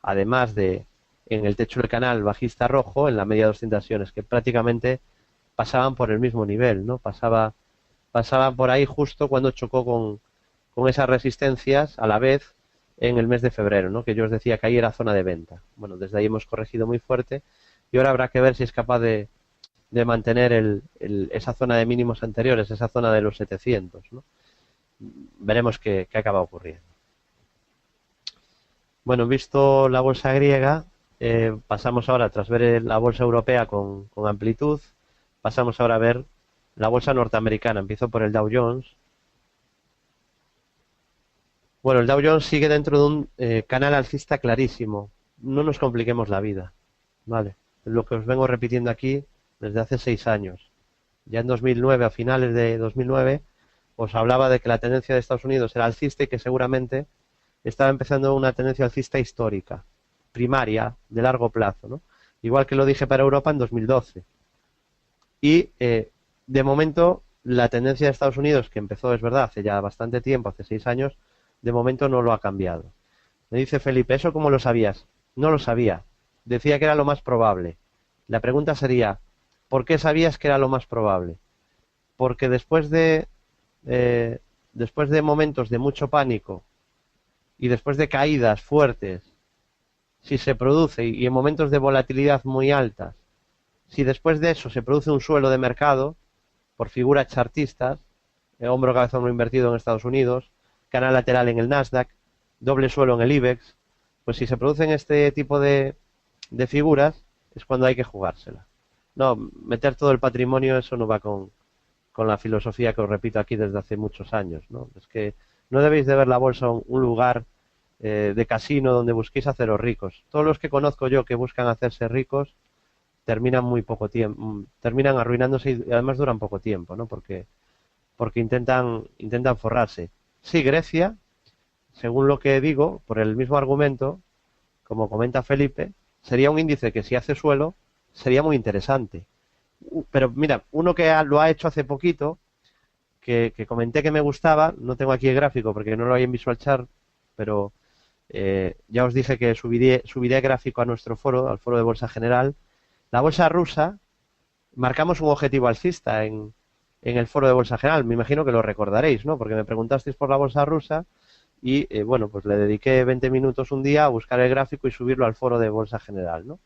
además de en el techo del canal bajista rojo, en la media de 200 sesiones, que prácticamente pasaban por el mismo nivel, ¿no? Pasaban por ahí justo cuando chocó con esas resistencias a la vez en el mes de febrero, ¿no? Que yo os decía que ahí era zona de venta. Bueno, desde ahí hemos corregido muy fuerte y ahora habrá que ver si es capaz de mantener esa zona de mínimos anteriores, esa zona de los 700, ¿no? Veremos qué acaba ocurriendo. Bueno, visto la bolsa griega, pasamos ahora, tras ver la bolsa europea con amplitud, pasamos ahora a ver la bolsa norteamericana. Empiezo por el Dow Jones. Bueno, el Dow Jones sigue dentro de un canal alcista clarísimo. No nos compliquemos la vida, ¿vale? Lo que os vengo repitiendo aquí desde hace 6 años. Ya en 2009, a finales de 2009, os hablaba de que la tendencia de Estados Unidos era alcista y que seguramente estaba empezando una tendencia alcista histórica, primaria, de largo plazo, ¿no? Igual que lo dije para Europa en 2012. Y de momento, la tendencia de Estados Unidos, que empezó, es verdad, hace ya bastante tiempo, hace 6 años, de momento no lo ha cambiado. Me dice Felipe, ¿eso cómo lo sabías? No lo sabía. Decía que era lo más probable. La pregunta sería, ¿por qué sabías que era lo más probable? Porque después de momentos de mucho pánico y después de caídas fuertes, si se produce, y en momentos de volatilidad muy altas, si después de eso se produce un suelo de mercado, por figuras chartistas, hombro, cabeza, hombro invertido en Estados Unidos, canal lateral en el Nasdaq, doble suelo en el IBEX, pues si se producen este tipo de figuras, es cuando hay que jugársela. No, meter todo el patrimonio, eso no va con la filosofía que os repito aquí desde hace muchos años, ¿no? Es que no debéis de ver la bolsa un lugar de casino donde busquéis haceros ricos. Todos los que conozco yo que buscan hacerse ricos terminan muy poco tiempo, terminan arruinándose y además duran poco tiempo, ¿no? Porque intentan forrarse. Sí, Grecia, según lo que digo, por el mismo argumento, como comenta Felipe, sería un índice que si hace suelo sería muy interesante. Pero mira, uno que lo ha hecho hace poquito, que comenté que me gustaba, no tengo aquí el gráfico porque no lo hay en Visual Chart, pero ya os dije que subiré gráfico a nuestro foro, al foro de Bolsa General. La bolsa rusa, marcamos un objetivo alcista en el foro de Bolsa General, me imagino que lo recordaréis, ¿no? Porque me preguntasteis por la bolsa rusa y, bueno, pues le dediqué 20 minutos un día a buscar el gráfico y subirlo al foro de Bolsa General, ¿no?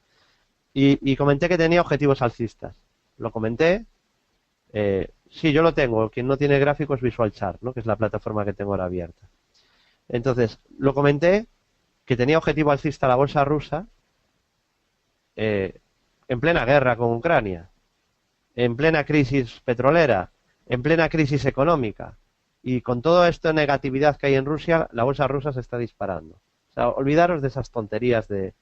Y comenté que tenía objetivos alcistas. Lo comenté. Sí, yo lo tengo. Quien no tiene gráfico es Visual Chart, ¿no? Que es la plataforma que tengo ahora abierta. Entonces, lo comenté que tenía objetivo alcista la bolsa rusa en plena guerra con Ucrania, en plena crisis petrolera, en plena crisis económica. Y con toda esta negatividad que hay en Rusia, la bolsa rusa se está disparando. O sea, olvidaros de esas tonterías que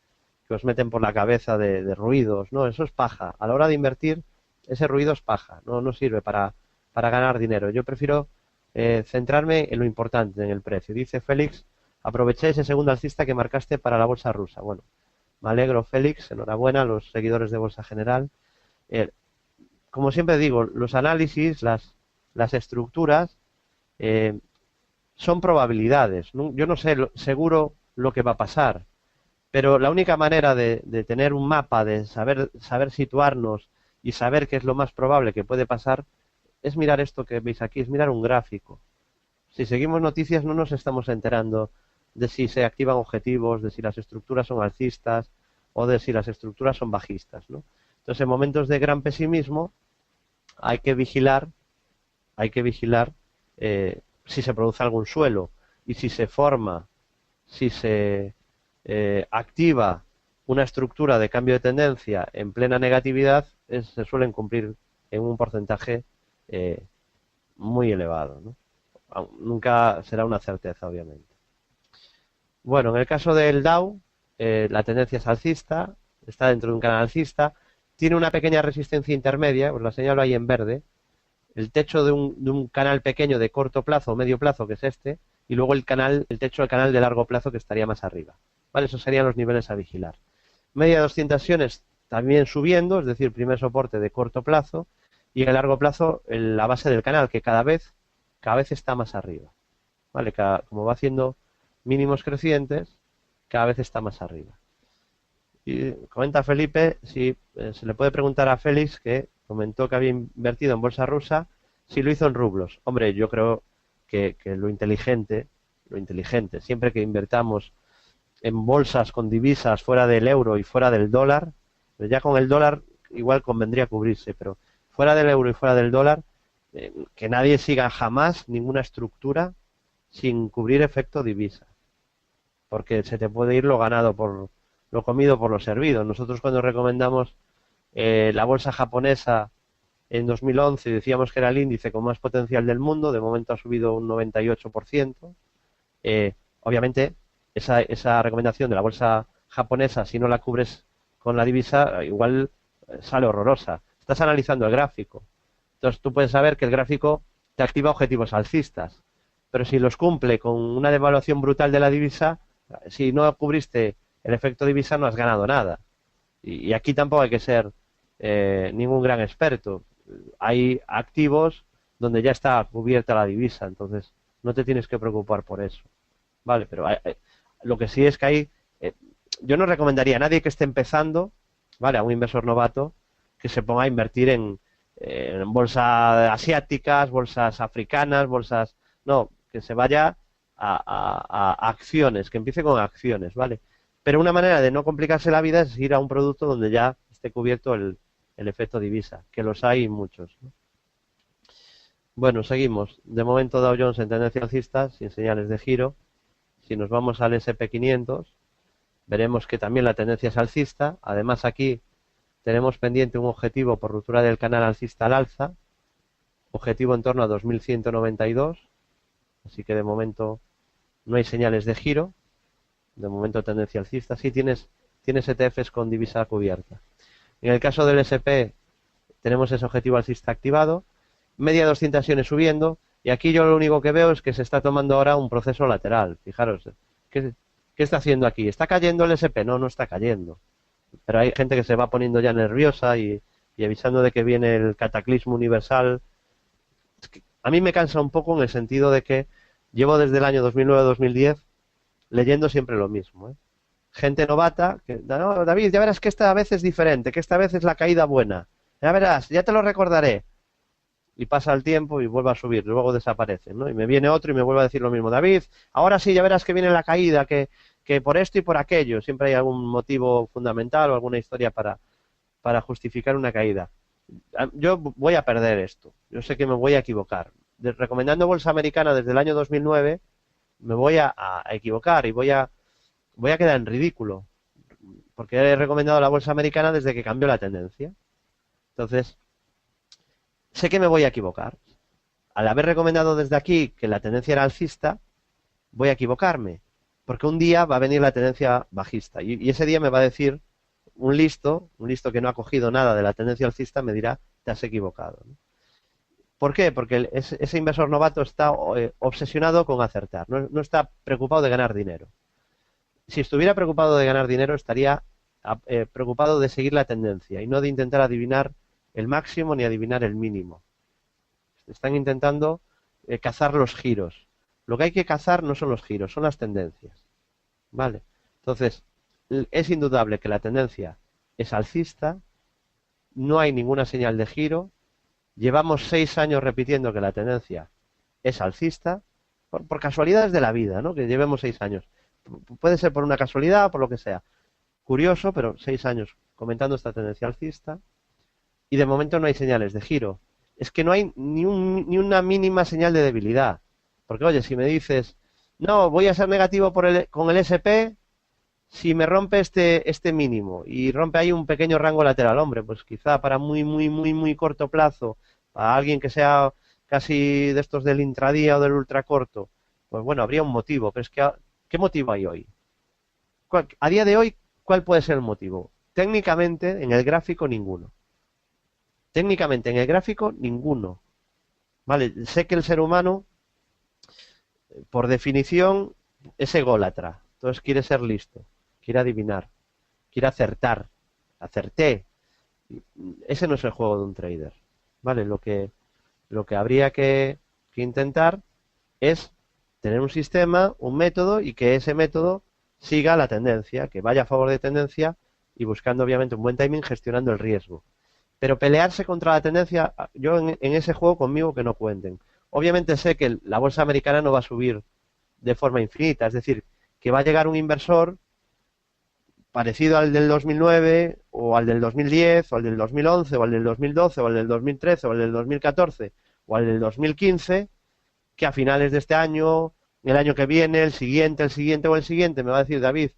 os meten por la cabeza de ruidos, ¿no? Eso es paja. A la hora de invertir, ese ruido es paja, no sirve para ganar dinero. Yo prefiero centrarme en lo importante, en el precio. Dice Félix, aproveché ese segundo alcista que marcaste para la bolsa rusa. Bueno, me alegro, Félix, enhorabuena a los seguidores de Bolsa General. Como siempre digo, los análisis, las estructuras, son probabilidades. Yo no sé seguro lo que va a pasar, pero la única manera de tener un mapa, de saber situarnos y saber qué es lo más probable que puede pasar, es mirar esto que veis aquí, es mirar un gráfico. Si seguimos noticias no nos estamos enterando de si se activan objetivos, de si las estructuras son alcistas o de si las estructuras son bajistas, ¿no? Entonces, en momentos de gran pesimismo hay que vigilar si se produce algún suelo y si se forma, si se activa una estructura de cambio de tendencia en plena negatividad, se suelen cumplir en un porcentaje muy elevado, ¿no? Nunca será una certeza, obviamente. Bueno, en el caso del Dow, la tendencia es alcista, está dentro de un canal alcista, tiene una pequeña resistencia intermedia, os la señalo ahí en verde, el techo de un canal pequeño de corto plazo o medio plazo, que es este, y luego el techo del canal de largo plazo, que estaría más arriba. ¿Vale? Esos serían los niveles a vigilar. Media de 200 sesiones también subiendo, es decir, primer soporte de corto plazo, y en el largo plazo la base del canal, que cada vez está más arriba. ¿Vale? Como va haciendo mínimos crecientes, cada vez está más arriba. Y comenta Felipe, si se le puede preguntar a Félix, que comentó que había invertido en bolsa rusa, si lo hizo en rublos. Hombre, yo creo que lo inteligente, siempre que invertamos en bolsas con divisas fuera del euro y fuera del dólar, pues ya con el dólar igual convendría cubrirse, pero fuera del euro y fuera del dólar, que nadie siga jamás ninguna estructura sin cubrir efecto divisa, porque se te puede ir lo ganado por lo comido por lo servido. Nosotros cuando recomendamos la bolsa japonesa en 2011 decíamos que era el índice con más potencial del mundo, de momento ha subido un 98%. Obviamente esa recomendación de la bolsa japonesa, si no la cubres con la divisa, igual sale horrorosa. Estás analizando el gráfico. Entonces tú puedes saber que el gráfico te activa objetivos alcistas, pero si los cumple con una devaluación brutal de la divisa, si no cubriste el efecto divisa no has ganado nada. Y aquí tampoco hay que ser ningún gran experto. hay activos donde ya está cubierta la divisa, entonces no te tienes que preocupar por eso. Vale, pero lo que sí es que eh, yo no recomendaría a nadie que esté empezando, vale, a un inversor novato, que se ponga a invertir en bolsas asiáticas, bolsas africanas, bolsas, no, que se vaya a acciones, que empiece con acciones, ¿vale? Pero una manera de no complicarse la vida es ir a un producto donde ya esté cubierto el efecto divisa, que los hay muchos, ¿no? Bueno, seguimos. De momento Dow Jones en tendencia alcista, sin señales de giro. Si nos vamos al S&P 500, veremos que también la tendencia es alcista. Además, aquí tenemos pendiente un objetivo por ruptura del canal alcista al alza, objetivo en torno a 2192. Así que de momento no hay señales de giro. De momento tendencia alcista. Sí tienes ETFs con divisa cubierta. En el caso del S&P tenemos ese objetivo alcista activado. Media 200 sesiones subiendo. Y aquí yo lo único que veo es que se está tomando ahora un proceso lateral. Fijaros, ¿qué está haciendo aquí? ¿Está cayendo el S&P? No, no está cayendo. Pero hay gente que se va poniendo ya nerviosa y avisando de que viene el cataclismo universal. Es que a mí me cansa un poco en el sentido de que llevo desde el año 2009-2010 leyendo siempre lo mismo, ¿eh? Gente novata, que, no, David, ya verás que esta vez es diferente, que esta vez es la caída buena. Ya verás, ya te lo recordaré. Y pasa el tiempo y vuelve a subir, luego desaparece, ¿no? Y me viene otro y me vuelve a decir lo mismo. David, ahora sí, ya verás que viene la caída, que por esto y por aquello. Siempre hay algún motivo fundamental o alguna historia para justificar una caída. Yo voy a perder esto. Yo sé que me voy a equivocar. Recomendando bolsa americana desde el año 2009, me voy a equivocar y voy a quedar en ridículo. Porque he recomendado la bolsa americana desde que cambió la tendencia. Entonces, sé que me voy a equivocar. Al haber recomendado desde aquí que la tendencia era alcista, voy a equivocarme. Porque un día va a venir la tendencia bajista. Y ese día me va a decir un listo que no ha cogido nada de la tendencia alcista, me dirá, te has equivocado, ¿no? ¿Por qué? Porque ese inversor novato está obsesionado con acertar, no está preocupado de ganar dinero. Si estuviera preocupado de ganar dinero, estaría preocupado de seguir la tendencia y no de intentar adivinar el máximo ni adivinar el mínimo. Están intentando cazar los giros. Lo que hay que cazar no son los giros, son las tendencias. ¿Vale? Entonces, es indudable que la tendencia es alcista, no hay ninguna señal de giro. Llevamos 6 años repitiendo que la tendencia es alcista, por casualidades de la vida, ¿no? Que llevemos 6 años. Puede ser por una casualidad, por lo que sea. Curioso, pero 6 años comentando esta tendencia alcista y de momento no hay señales de giro. Es que no hay ni una mínima señal de debilidad. Porque, oye, si me dices, no, voy a ser negativo con el SP si me rompe este mínimo y rompe ahí un pequeño rango lateral, hombre, pues quizá para muy, muy, muy, muy corto plazo, para alguien que sea casi de estos del intradía o del ultracorto, pues bueno, habría un motivo, pero es que, ¿qué motivo hay hoy? A día de hoy, ¿cuál puede ser el motivo? Técnicamente, en el gráfico, ninguno. Técnicamente, en el gráfico, ninguno. Vale, sé que el ser humano, por definición, es ególatra, entonces quiere ser listo, quiere adivinar, quiere acertar, acerté. Ese no es el juego de un trader, ¿vale? Lo que habría que intentar es tener un sistema, un método y que ese método siga la tendencia, que vaya a favor de tendencia y buscando obviamente un buen timing gestionando el riesgo. Pero pelearse contra la tendencia, yo en ese juego conmigo que no cuenten. Obviamente sé que la bolsa americana no va a subir de forma infinita, es decir, que va a llegar un inversor parecido al del 2009 o al del 2010 o al del 2011 o al del 2012 o al del 2013 o al del 2014 o al del 2015 que a finales de este año, el año que viene, el siguiente o el siguiente me va a decir, David,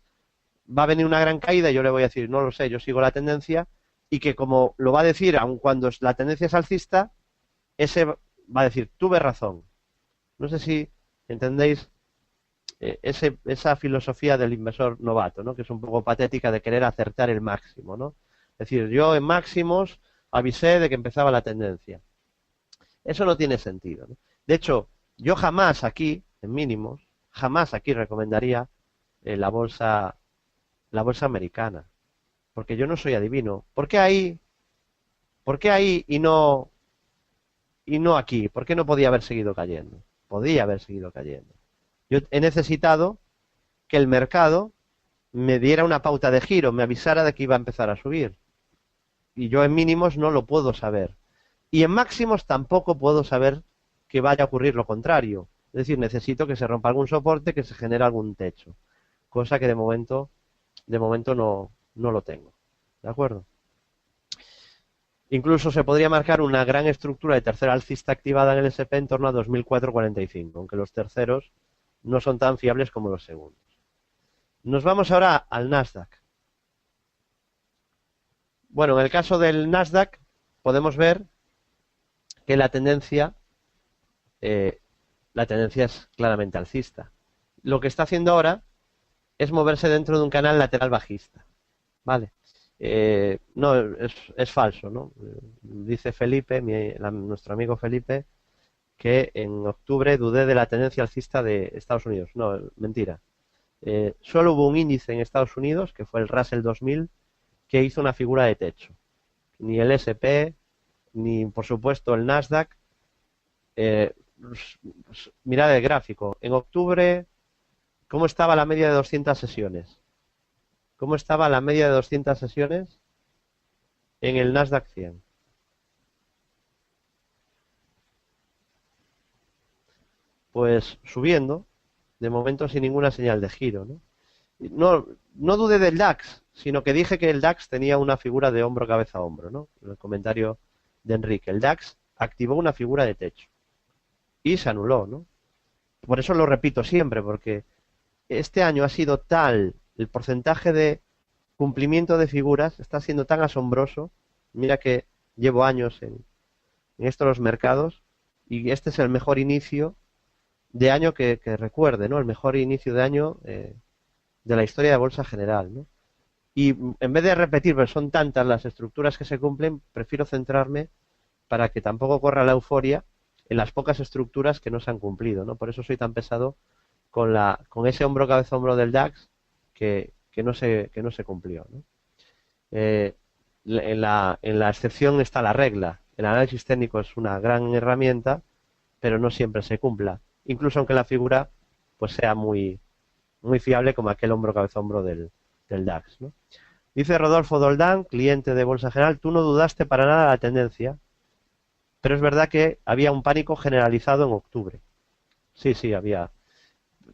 va a venir una gran caída y yo le voy a decir, no lo sé, yo sigo la tendencia y que como lo va a decir aun cuando la tendencia es alcista, ese va a decir, tuve razón. No sé si entendéis esa filosofía del inversor novato, ¿no? Que es un poco patética de querer acertar el máximo, ¿no? Es decir, yo en máximos avisé de que empezaba la tendencia. Eso no tiene sentido, ¿no? De hecho, yo jamás aquí, en mínimos, jamás aquí recomendaría la bolsa americana, porque yo no soy adivino. ¿Por qué ahí y no y no aquí. ¿Por qué no podía haber seguido cayendo? Podía haber seguido cayendo. Yo he necesitado que el mercado me diera una pauta de giro, me avisara de que iba a empezar a subir. Y yo en mínimos no lo puedo saber. Y en máximos tampoco puedo saber que vaya a ocurrir lo contrario. Es decir, necesito que se rompa algún soporte, que se genere algún techo. Cosa que de momento no lo tengo. ¿De acuerdo? Incluso se podría marcar una gran estructura de tercera alcista activada en el SP en torno a 2445, aunque los terceros no son tan fiables como los segundos. Nos vamos ahora al Nasdaq. Bueno, en el caso del Nasdaq podemos ver que la tendencia es claramente alcista. Lo que está haciendo ahora es moverse dentro de un canal lateral bajista. ¿Vale? No, es falso, ¿no? Dice Felipe, nuestro amigo Felipe, que en octubre dudé de la tendencia alcista de Estados Unidos. No, mentira. Solo hubo un índice en Estados Unidos, que fue el Russell 2000, que hizo una figura de techo. Ni el SP, ni por supuesto el Nasdaq. Mirad el gráfico. En octubre, ¿cómo estaba la media de 200 sesiones? ¿Cómo estaba la media de 200 sesiones en el Nasdaq 100? Pues subiendo, de momento sin ninguna señal de giro, ¿no? No dudé del DAX, sino que dije que el DAX tenía una figura de hombro, cabeza, hombro, ¿no? En el comentario de Enrique. El DAX activó una figura de techo y se anuló, ¿no? Por eso lo repito siempre, porque este año ha sido tal el porcentaje de cumplimiento de figuras, está siendo tan asombroso. Mira que llevo años en esto de los mercados y este es el mejor inicio de año que recuerde, ¿no? El mejor inicio de año de la historia de bolsa general, ¿no? Y en vez de repetir, pero son tantas las estructuras que se cumplen, prefiero centrarme para que tampoco corra la euforia en las pocas estructuras que no se han cumplido, ¿no? Por eso soy tan pesado con ese hombro cabeza hombro del DAX que no se cumplió, ¿no? En la excepción está la regla. El análisis técnico es una gran herramienta, pero no siempre se cumpla, incluso aunque la figura pues sea muy fiable como aquel hombro cabeza hombro del DAX, ¿no? Dice Rodolfo Doldán, cliente de Bolsa General, tú no dudaste para nada de la tendencia, pero es verdad que había un pánico generalizado en octubre. Sí, había.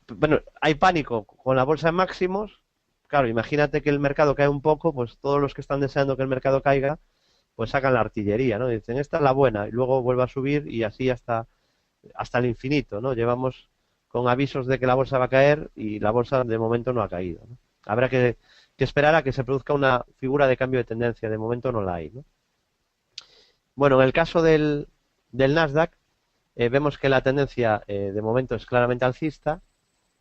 Bueno, hay pánico con la bolsa en máximos. Claro, imagínate que el mercado cae un poco, pues todos los que están deseando que el mercado caiga, pues sacan la artillería, ¿no? Dicen, esta es la buena, y luego vuelve a subir y así hasta el infinito, ¿no? Llevamos con avisos de que la bolsa va a caer y la bolsa de momento no ha caído, ¿no? Habrá que esperar a que se produzca una figura de cambio de tendencia, de momento no la hay, ¿no? Bueno, en el caso del Nasdaq, vemos que la tendencia de momento es claramente alcista,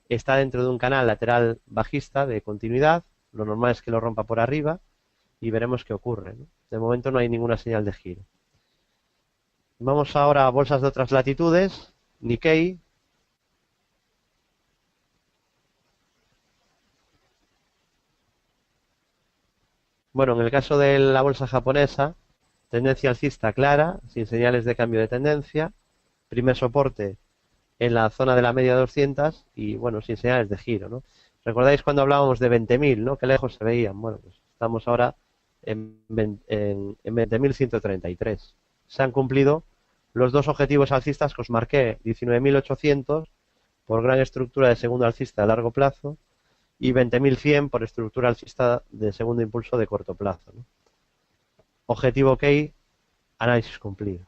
está dentro de un canal lateral bajista de continuidad, lo normal es que lo rompa por arriba y veremos qué ocurre, ¿no? De momento no hay ninguna señal de giro. Vamos ahora a bolsas de otras latitudes, Nikkei. Bueno, en el caso de la bolsa japonesa, tendencia alcista clara, sin señales de cambio de tendencia, primer soporte en la zona de la media 200 y, bueno, sin señales de giro, ¿no? ¿Recordáis cuando hablábamos de 20.000, ¿no? Qué lejos se veían. Bueno, pues estamos ahora en 20.133. Se han cumplido los dos objetivos alcistas que os marqué, 19.800 por gran estructura de segundo alcista de largo plazo y 20.100 por estructura alcista de segundo impulso de corto plazo, ¿no? Objetivo key, análisis cumplido.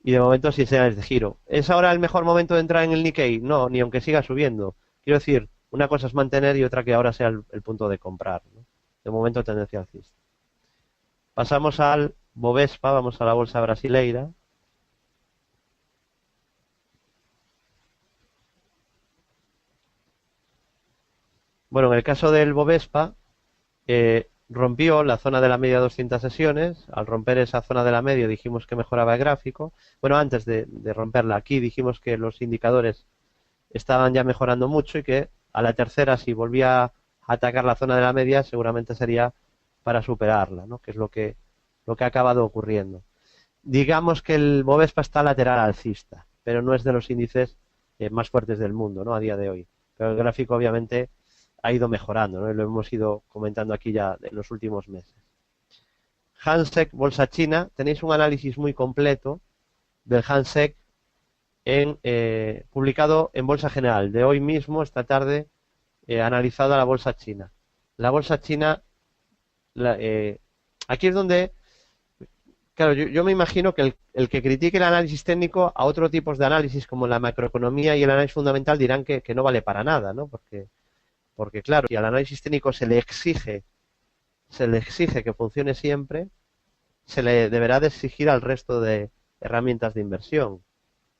Y de momento sin señales de giro. ¿Es ahora el mejor momento de entrar en el Nikkei? No, ni aunque siga subiendo. Quiero decir, una cosa es mantener y otra que ahora sea el punto de comprar, ¿no? De momento tendencia alcista. Pasamos al Bovespa, vamos a la bolsa brasileira. Bueno, en el caso del Bovespa, rompió la zona de la media 200 sesiones. Al romper esa zona de la media dijimos que mejoraba el gráfico. Bueno, antes de romperla aquí dijimos que los indicadores estaban ya mejorando mucho y que a la tercera, si volvía a atacar la zona de la media, seguramente sería para superarla, ¿no? Que es lo que ha acabado ocurriendo. digamos que el Bovespa está lateral alcista, pero no es de los índices más fuertes del mundo, ¿no? A día de hoy. Pero el gráfico obviamente ha ido mejorando, ¿no? Y lo hemos ido comentando aquí ya en los últimos meses. Hang Seng Bolsa China, tenéis un análisis muy completo del Hang Seng publicado en Bolsa General, de hoy mismo, esta tarde, analizado a la Bolsa China. La Bolsa China, aquí es donde, claro, yo me imagino que el que critique el análisis técnico a otros tipos de análisis como la macroeconomía y el análisis fundamental dirán que no vale para nada, ¿no? Porque claro, si al análisis técnico se le exige que funcione siempre, se le deberá de exigir al resto de herramientas de inversión.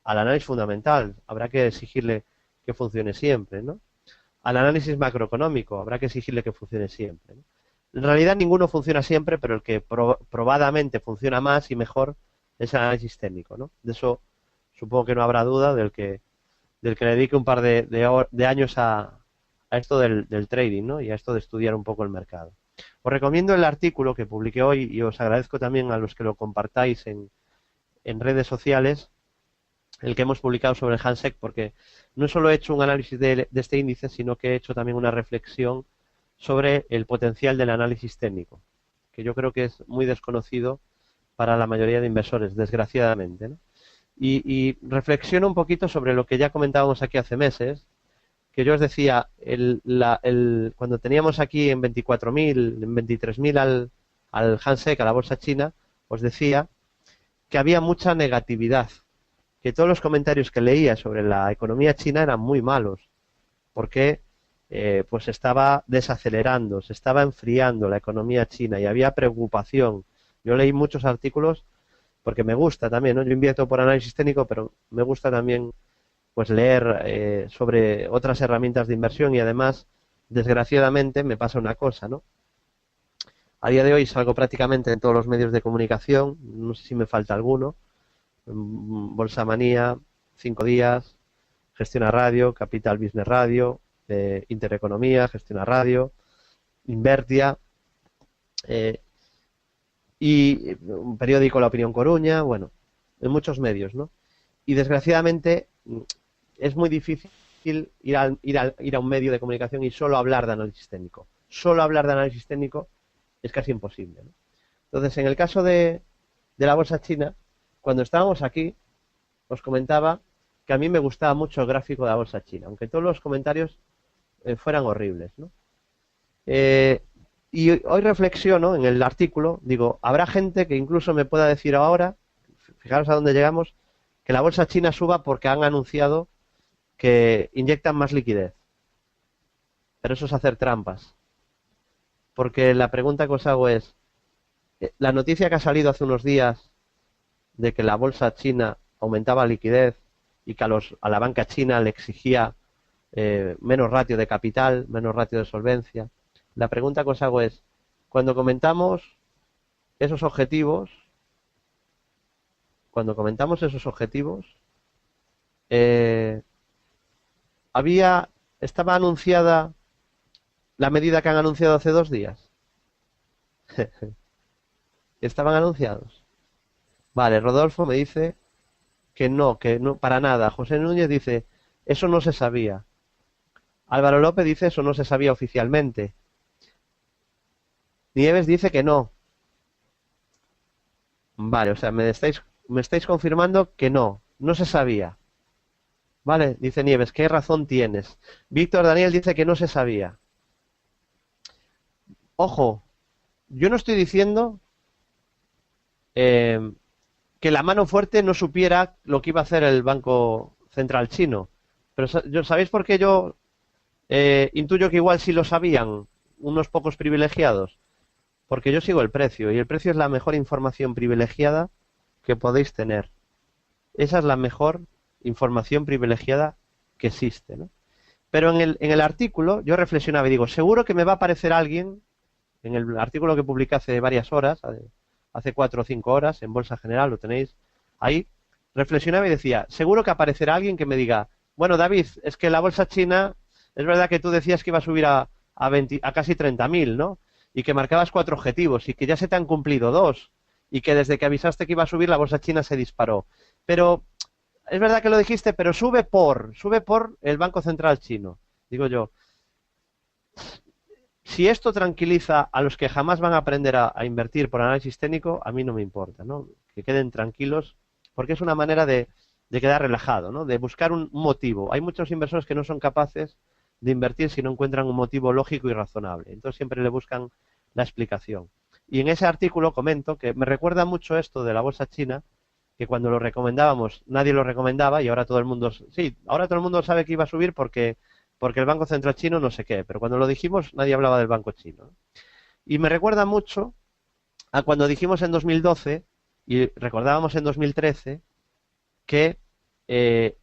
Al análisis fundamental habrá que exigirle que funcione siempre, ¿no? Al análisis macroeconómico habrá que exigirle que funcione siempre, ¿no? En realidad ninguno funciona siempre, pero el que probadamente funciona más y mejor es el análisis técnico, ¿no? De eso supongo que no habrá duda del que le dedique un par de años a esto del trading, ¿no? Y a esto de estudiar un poco el mercado. Os recomiendo el artículo que publiqué hoy y os agradezco también a los que lo compartáis en redes sociales, el que hemos publicado sobre el Hang Seng, porque no solo he hecho un análisis de este índice, sino que he hecho también una reflexión sobre el potencial del análisis técnico, que yo creo que es muy desconocido para la mayoría de inversores, desgraciadamente, ¿no? Y reflexiono un poquito sobre lo que ya comentábamos aquí hace meses, que yo os decía, cuando teníamos aquí en 24.000, en 23.000 al Hang Seng, a la bolsa china, os decía que había mucha negatividad, que todos los comentarios que leía sobre la economía china eran muy malos, porque pues estaba desacelerando, se estaba enfriando la economía china y había preocupación. Yo leí muchos artículos porque me gusta también, ¿no? Yo invierto por análisis técnico, pero me gusta también pues leer sobre otras herramientas de inversión y además, desgraciadamente, me pasa una cosa, ¿no? A día de hoy salgo prácticamente en todos los medios de comunicación, no sé si me falta alguno, Bolsa Manía, 5 días, Gestiona Radio, Capital Business Radio, Intereconomía, Gestiona Radio, Invertia, y un periódico La Opinión Coruña, bueno, en muchos medios, ¿no? Y desgraciadamente es muy difícil ir a un medio de comunicación y solo hablar de análisis técnico. Solo hablar de análisis técnico es casi imposible, ¿no? Entonces, en el caso de la bolsa china, cuando estábamos aquí, os comentaba que a mí me gustaba mucho el gráfico de la bolsa china, aunque todos los comentarios fueran horribles, ¿no? Y hoy reflexiono en el artículo, digo, habrá gente que incluso me pueda decir ahora, fijaros a dónde llegamos, que la bolsa china suba porque han anunciado que inyectan más liquidez. Pero eso es hacer trampas. Porque la pregunta que os hago es, la noticia que ha salido hace unos días de que la bolsa china aumentaba liquidez y que a la banca china le exigía menos ratio de capital, menos ratio de solvencia. La pregunta que os hago es, cuando comentamos esos objetivos, estaba anunciada la medida que han anunciado hace 2 días. ¿Estaban anunciados? Vale, Rodolfo me dice que no, para nada. José Núñez dice, eso no se sabía. Álvaro López dice, eso no se sabía oficialmente. Nieves dice que no. Vale, o sea, me estáis confirmando que no se sabía. Vale, dice Nieves, ¿qué razón tienes? Víctor Daniel dice que no se sabía. Ojo, yo no estoy diciendo que la mano fuerte no supiera lo que iba a hacer el Banco Central chino. Pero ¿sabéis por qué yo intuyo que igual sí lo sabían unos pocos privilegiados? Porque yo sigo el precio y el precio es la mejor información privilegiada que podéis tener. Esa es la mejor información privilegiada que existe, ¿no? Pero en el artículo yo reflexionaba y digo, seguro que me va a aparecer alguien, en el artículo que publiqué hace varias horas, hace 4 o 5 horas, en Bolsa General, lo tenéis ahí, reflexionaba y decía, seguro que aparecerá alguien que me diga, bueno, David, es que la bolsa china, es verdad que tú decías que iba a subir a casi 30.000, ¿no? Y que marcabas 4 objetivos y que ya se te han cumplido 2 y que desde que avisaste que iba a subir la bolsa china se disparó. Pero es verdad que lo dijiste, pero sube por el Banco Central chino. Digo yo, si esto tranquiliza a los que jamás van a aprender a invertir por análisis técnico, a mí no me importa, ¿no? Que queden tranquilos, porque es una manera de quedar relajado, ¿no? De buscar un motivo. Hay muchos inversores que no son capaces de invertir si no encuentran un motivo lógico y razonable. Entonces siempre le buscan la explicación. Y en ese artículo comento que me recuerda mucho esto de la bolsa china, que cuando lo recomendábamos nadie lo recomendaba y ahora todo el mundo, sí, ahora todo el mundo sabe que iba a subir porque el Banco Central chino no sé qué, pero cuando lo dijimos nadie hablaba del banco chino. Y me recuerda mucho a cuando dijimos en 2012 y recordábamos en 2013 que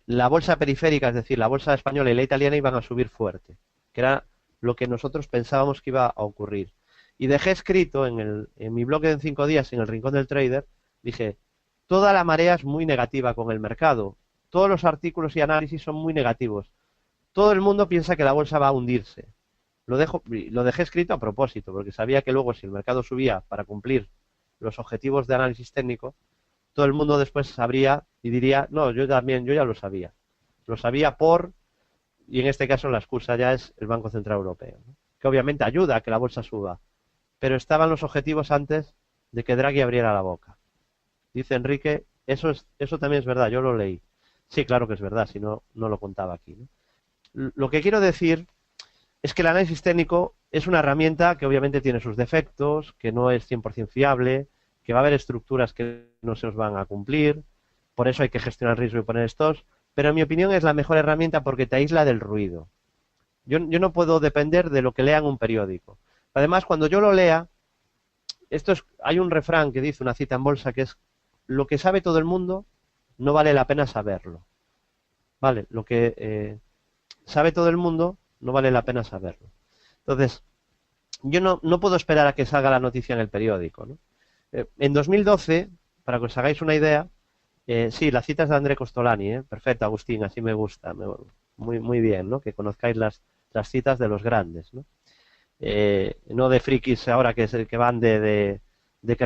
la bolsa periférica, es decir, la bolsa española y la italiana iban a subir fuerte, que era lo que nosotros pensábamos que iba a ocurrir. Y dejé escrito en mi blog en 5 días, en el Rincón del Trader, dije, toda la marea es muy negativa con el mercado, todos los artículos y análisis son muy negativos, todo el mundo piensa que la bolsa va a hundirse. Lo dejé escrito a propósito, porque sabía que luego si el mercado subía para cumplir los objetivos de análisis técnico, todo el mundo después sabría y diría, no, yo también, yo ya lo sabía. Lo sabía y en este caso la excusa ya es el Banco Central Europeo, ¿no? Que obviamente ayuda a que la bolsa suba, pero estaban los objetivos antes de que Draghi abriera la boca. Dice Enrique, eso también es verdad, yo lo leí. Sí, claro que es verdad, si no, no lo contaba aquí, ¿no? Lo que quiero decir es que el análisis técnico es una herramienta que obviamente tiene sus defectos, que no es 100% fiable, que va a haber estructuras que no se os van a cumplir, por eso hay que gestionar el riesgo y poner estos, pero en mi opinión es la mejor herramienta porque te aísla del ruido. Yo no puedo depender de lo que lea en un periódico. Además, cuando yo lo lea, hay un refrán que dice, una cita en bolsa, que es, lo que sabe todo el mundo no vale la pena saberlo. Vale, lo que sabe todo el mundo no vale la pena saberlo. Entonces, yo no puedo esperar a que salga la noticia en el periódico, ¿no? En 2012, para que os hagáis una idea, sí, las citas de André Costolani, perfecto, Agustín, así me gusta, muy, muy bien, ¿no? Que conozcáis las citas de los grandes, ¿no? No de frikis ahora que van de que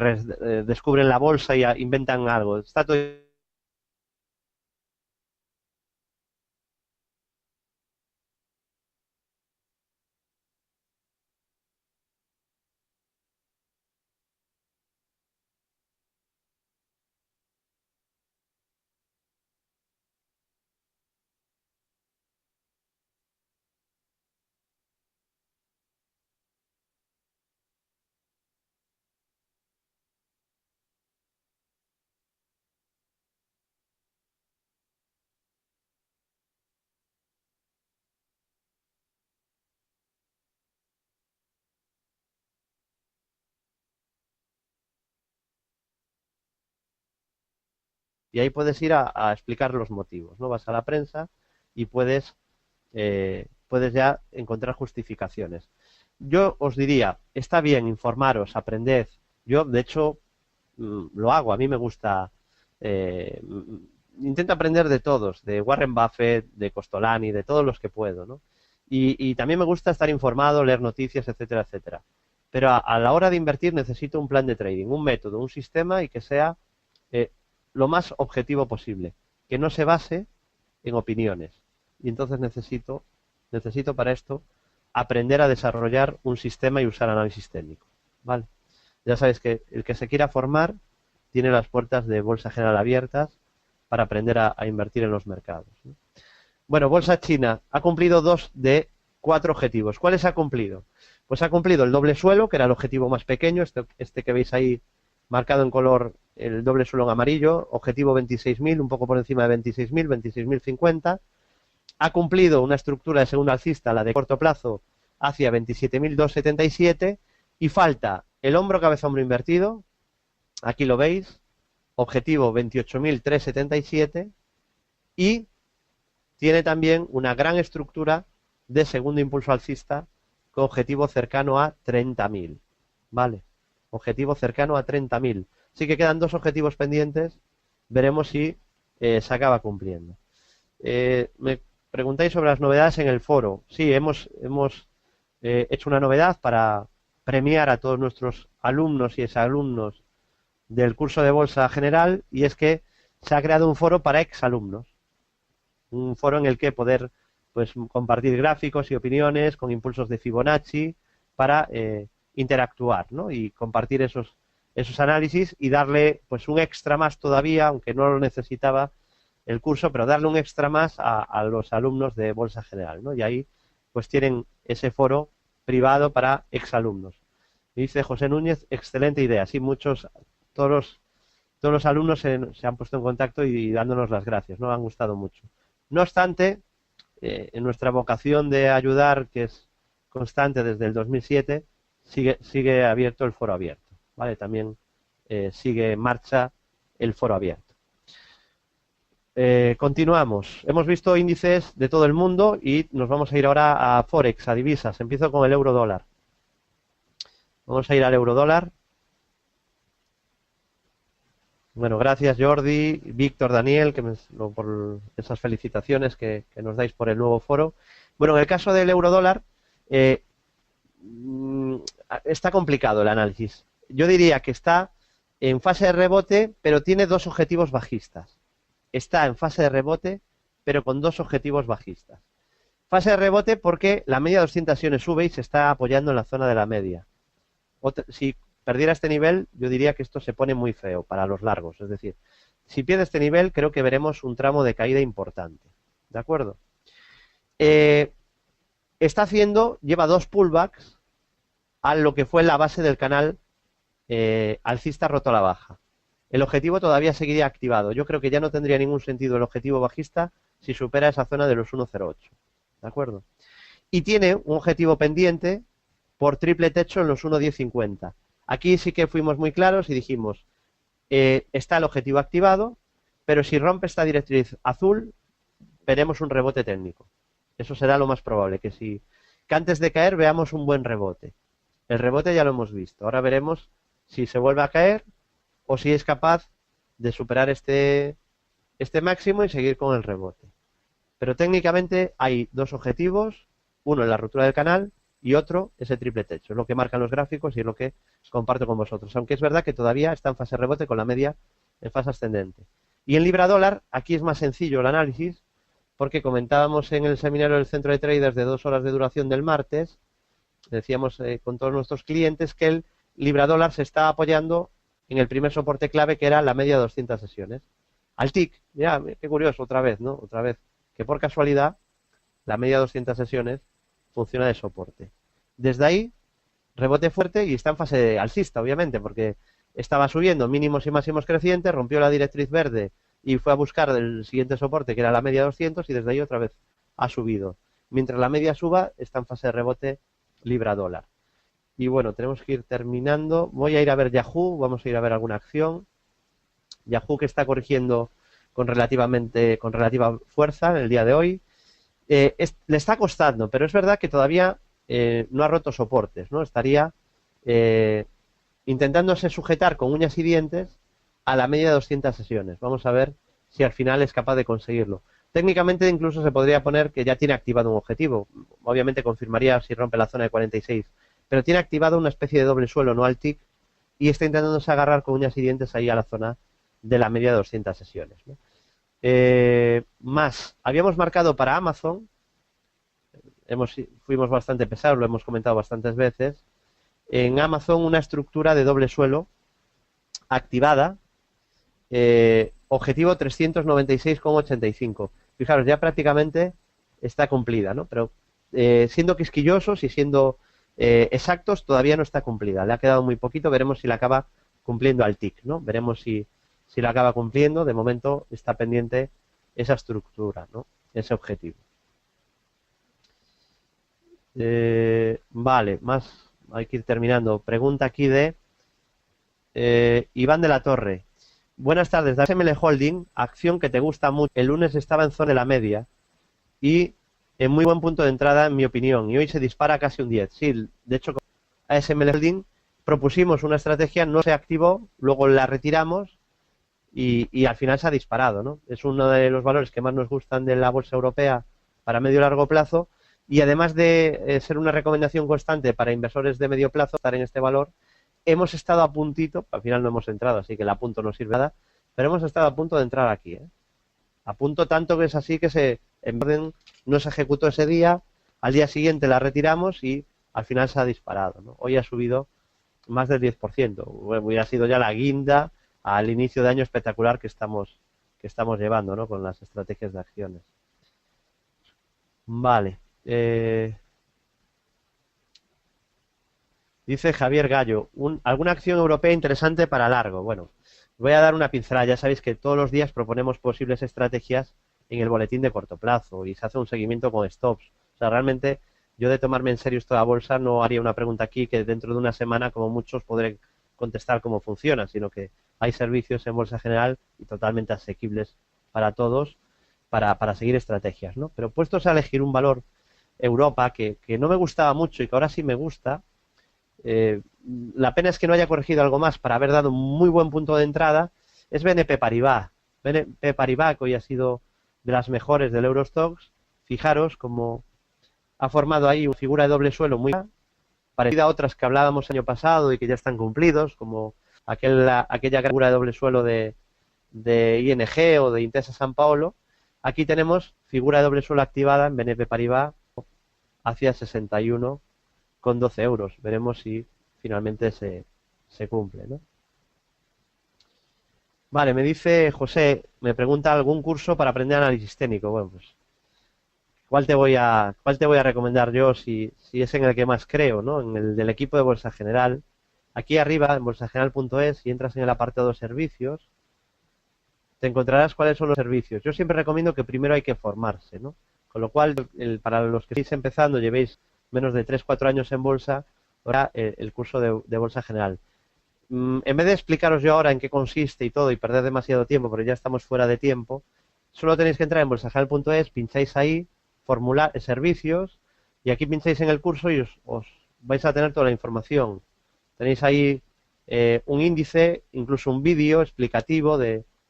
descubren la bolsa y inventan algo. Está todo. Y ahí puedes ir a explicar los motivos, ¿no? Vas a la prensa y puedes ya encontrar justificaciones. Yo os diría, está bien informaros, aprended. Yo, de hecho, lo hago, a mí me gusta, intento aprender de todos, de Warren Buffett, de Costolani, de todos los que puedo, ¿no? Y también me gusta estar informado, leer noticias, etcétera, etcétera. Pero a la hora de invertir necesito un plan de trading, un método, un sistema y que sea eh, lo más objetivo posible, que no se base en opiniones. Y entonces necesito para esto aprender a desarrollar un sistema y usar análisis técnico, ¿vale? Ya sabéis que el que se quiera formar tiene las puertas de Bolsa General abiertas para aprender a invertir en los mercados, ¿no? Bueno, Bolsa China ha cumplido 2 de 4 objetivos. ¿Cuáles ha cumplido? Pues ha cumplido el doble suelo, que era el objetivo más pequeño, este que veis ahí marcado en color, el doble suelo en amarillo, objetivo 26.000, un poco por encima de 26.000, 26.050. Ha cumplido una estructura de segunda alcista, la de corto plazo, hacia 27.277 y falta el hombro cabeza hombro invertido, aquí lo veis, objetivo 28.377 y tiene también una gran estructura de segundo impulso alcista con objetivo cercano a 30.000, ¿vale? Objetivo cercano a 30.000. Sí que quedan 2 objetivos pendientes, veremos si se acaba cumpliendo. Me preguntáis sobre las novedades en el foro. Sí, hemos hecho una novedad para premiar a todos nuestros alumnos y exalumnos del curso de Bolsa General, y es que se ha creado un foro para exalumnos. Un foro en el que poder pues compartir gráficos y opiniones con impulsos de Fibonacci para interactuar, ¿no? Y compartir esos análisis y darle pues un extra más todavía, aunque no lo necesitaba el curso, pero darle un extra más a los alumnos de Bolsa General, ¿no? Y ahí pues tienen ese foro privado para exalumnos. Dice José Núñez, excelente idea. Sí, todos los alumnos se han puesto en contacto y dándonos las gracias, nos han gustado mucho. No obstante, en nuestra vocación de ayudar, que es constante desde el 2007, sigue abierto el foro abierto, ¿vale? También sigue en marcha el foro abierto. Continuamos. Hemos visto índices de todo el mundo y nos vamos a ir ahora a Forex, a divisas. Empiezo con el euro dólar. Vamos a ir al euro dólar. Bueno, gracias Jordi, Víctor, Daniel, por esas felicitaciones que nos dais por el nuevo foro. Bueno, en el caso del euro dólar, está complicado el análisis. Yo diría que está en fase de rebote, pero tiene dos objetivos bajistas. Está en fase de rebote, pero con dos objetivos bajistas. Fase de rebote porque la media de 200 sesiones sube y se está apoyando en la zona de la media. Si perdiera este nivel, yo diría que esto se pone muy feo para los largos. Es decir, si pierde este nivel, creo que veremos un tramo de caída importante. ¿De acuerdo? Lleva dos pullbacks a lo que fue la base del canal alcista roto a la baja. El objetivo todavía seguiría activado. Yo creo que ya no tendría ningún sentido el objetivo bajista si supera esa zona de los 1.08. ¿De acuerdo? Y tiene un objetivo pendiente por triple techo en los 1.1050. Aquí sí que fuimos muy claros y dijimos, está el objetivo activado, pero si rompe esta directriz azul, veremos un rebote técnico. Eso será lo más probable, que antes de caer veamos un buen rebote. El rebote ya lo hemos visto. Ahora veremos si se vuelve a caer o si es capaz de superar este máximo y seguir con el rebote. Pero técnicamente hay dos objetivos, uno en la ruptura del canal y otro es el triple techo, es lo que marcan los gráficos y es lo que comparto con vosotros, aunque es verdad que todavía está en fase de rebote con la media en fase ascendente. Y en libra dólar, aquí es más sencillo el análisis, porque comentábamos en el seminario del centro de traders de 2 horas de duración del martes, decíamos con todos nuestros clientes que el libra dólar se está apoyando en el primer soporte clave, que era la media de 200 sesiones. Al TIC, ya, qué curioso, otra vez, ¿no? Otra vez, que por casualidad la media de 200 sesiones funciona de soporte. Desde ahí, rebote fuerte y está en fase alcista, obviamente, porque estaba subiendo mínimos y máximos crecientes, rompió la directriz verde y fue a buscar el siguiente soporte, que era la media de 200, y desde ahí otra vez ha subido. Mientras la media suba, está en fase de rebote libra-dólar. Y bueno, tenemos que ir terminando. Voy a ir a ver Yahoo, vamos a ir a ver alguna acción. Yahoo, que está corrigiendo con relativa fuerza en el día de hoy. Le está costando, pero es verdad que todavía no ha roto soportes, ¿no? Estaría intentándose sujetar con uñas y dientes a la media de 200 sesiones. Vamos a ver si al final es capaz de conseguirlo. Técnicamente incluso se podría poner que ya tiene activado un objetivo. Obviamente confirmaría si rompe la zona de 46. Pero tiene activado una especie de doble suelo, no al TIC, y está intentándose agarrar con uñas y dientes ahí a la zona de la media de 200 sesiones, ¿no? Habíamos marcado para Amazon, fuimos bastante pesados, lo hemos comentado bastantes veces, en Amazon una estructura de doble suelo activada, objetivo 396,85. Fijaros, ya prácticamente está cumplida, ¿no? Pero siendo quisquillosos y siendo exactos, todavía no está cumplida. Le ha quedado muy poquito, veremos si la acaba cumpliendo al TIC, ¿no? Veremos si la acaba cumpliendo. De momento está pendiente esa estructura, ¿no? Ese objetivo. Vale, hay que ir terminando. Pregunta aquí de Iván de la Torre. Buenas tardes, SML Holding, acción que te gusta mucho. El lunes estaba en zona de la media y en muy buen punto de entrada, en mi opinión, y hoy se dispara casi un 10. Sí, de hecho, con ASML Holding propusimos una estrategia, no se activó, luego la retiramos y al final se ha disparado, ¿no? Es uno de los valores que más nos gustan de la bolsa europea para medio y largo plazo, y además de ser una recomendación constante para inversores de medio plazo, estar en este valor, hemos estado a puntito, al final no hemos entrado, así que el apunto no sirve nada, pero hemos estado a punto de entrar aquí, ¿eh? A punto tanto que es así que en orden no se ejecutó ese día, al día siguiente la retiramos y al final se ha disparado, ¿no? Hoy ha subido más del 10%. Bueno, hubiera sido ya la guinda al inicio de año espectacular que estamos llevando, ¿no? Con las estrategias de acciones. Vale. Dice Javier Gallo, ¿alguna acción europea interesante para largo? Bueno, voy a dar una pincelada. Ya sabéis que todos los días proponemos posibles estrategias en el boletín de corto plazo y se hace un seguimiento con stops. O sea, realmente yo de tomarme en serio esto de la bolsa no haría una pregunta aquí que dentro de una semana, como muchos, podré contestar cómo funciona, sino que hay servicios en Bolsa General y totalmente asequibles para todos para seguir estrategias, ¿no? Pero puestos a elegir un valor Europa que no me gustaba mucho y que ahora sí me gusta, la pena es que no haya corregido algo más para haber dado un muy buen punto de entrada, es BNP Paribas. BNP Paribas, que hoy ha sido de las mejores del Eurostoxx. Fijaros cómo ha formado ahí una figura de doble suelo muy parecida a otras que hablábamos el año pasado y que ya están cumplidos, como aquella figura de doble suelo de ING o de Intesa San Paolo. Aquí tenemos figura de doble suelo activada en BNP Paribas hacia 61,12 euros. Veremos si finalmente se cumple, ¿no? Vale, me dice José, me pregunta algún curso para aprender análisis técnico. Bueno, pues, ¿cuál te voy a recomendar yo si es en el que más creo, ¿no? En el del equipo de Bolsa General. Aquí arriba, en bolsageneral.es, si entras en el apartado de servicios, te encontrarás cuáles son los servicios. Yo siempre recomiendo que primero hay que formarse, ¿no? Con lo cual, para los que estéis empezando, llevéis menos de 3-4 años en bolsa, ahora el curso de Bolsa General. En vez de explicaros yo ahora en qué consiste y todo y perder demasiado tiempo, porque ya estamos fuera de tiempo, solo tenéis que entrar en bolsageneral.es, pincháis ahí, formular servicios, y aquí pincháis en el curso y os vais a tener toda la información. Tenéis ahí un índice, incluso un vídeo explicativo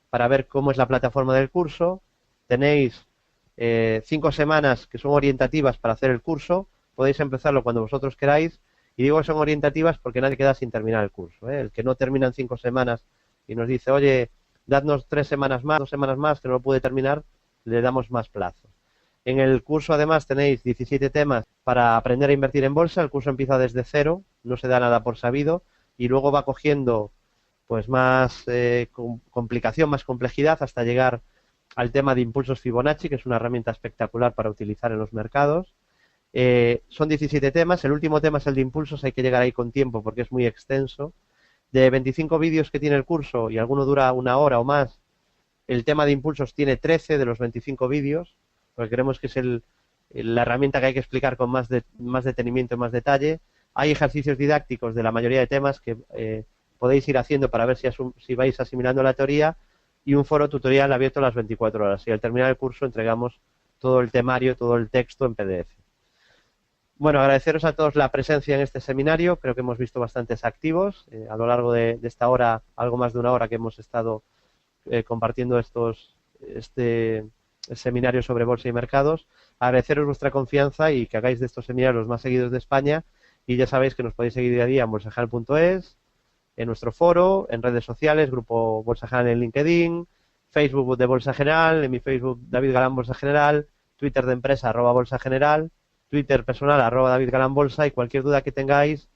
para ver cómo es la plataforma del curso. Tenéis 5 semanas que son orientativas para hacer el curso. Podéis empezarlo cuando vosotros queráis. Y digo que son orientativas porque nadie queda sin terminar el curso, ¿eh? El que no termina en 5 semanas y nos dice, oye, dadnos 3 semanas más, 2 semanas más, que no lo pude terminar, le damos más plazo. En el curso, además, tenéis 17 temas para aprender a invertir en bolsa. El curso empieza desde cero, no se da nada por sabido, y luego va cogiendo pues más complicación, más complejidad, hasta llegar al tema de impulsos Fibonacci, que es una herramienta espectacular para utilizar en los mercados. Son 17 temas, el último tema es el de impulsos, hay que llegar ahí con tiempo porque es muy extenso. De 25 vídeos que tiene el curso, y alguno dura 1 hora o más, el tema de impulsos tiene 13 de los 25 vídeos, porque creemos que es la herramienta que hay que explicar con más detenimiento y más detalle. Hay ejercicios didácticos de la mayoría de temas que podéis ir haciendo para ver si vais asimilando la teoría, y un foro tutorial abierto a las 24 horas. Y al terminar el curso entregamos todo el temario, todo el texto en PDF. Bueno, agradeceros a todos la presencia en este seminario. Creo que hemos visto bastantes activos a lo largo de esta hora, algo más de 1 hora que hemos estado compartiendo este seminario sobre bolsa y mercados. Agradeceros vuestra confianza y que hagáis de estos seminarios los más seguidos de España. Y ya sabéis que nos podéis seguir día a día en bolsageneral.es, en nuestro foro, en redes sociales, grupo Bolsa General en LinkedIn, Facebook de Bolsa General, en mi Facebook David Galán Bolsa General, Twitter de empresa @Bolsa General, Twitter personal @David Galán Bolsa, y cualquier duda que tengáis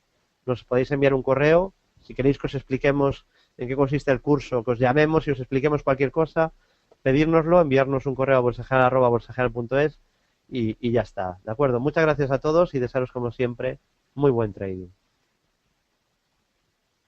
nos podéis enviar un correo. Si queréis que os expliquemos en qué consiste el curso, que os llamemos y os expliquemos cualquier cosa, pedírnoslo, enviarnos un correo a bolsageneral@bolsageneral.es y ya está. ¿De acuerdo? Muchas gracias a todos y desearos como siempre muy buen trading.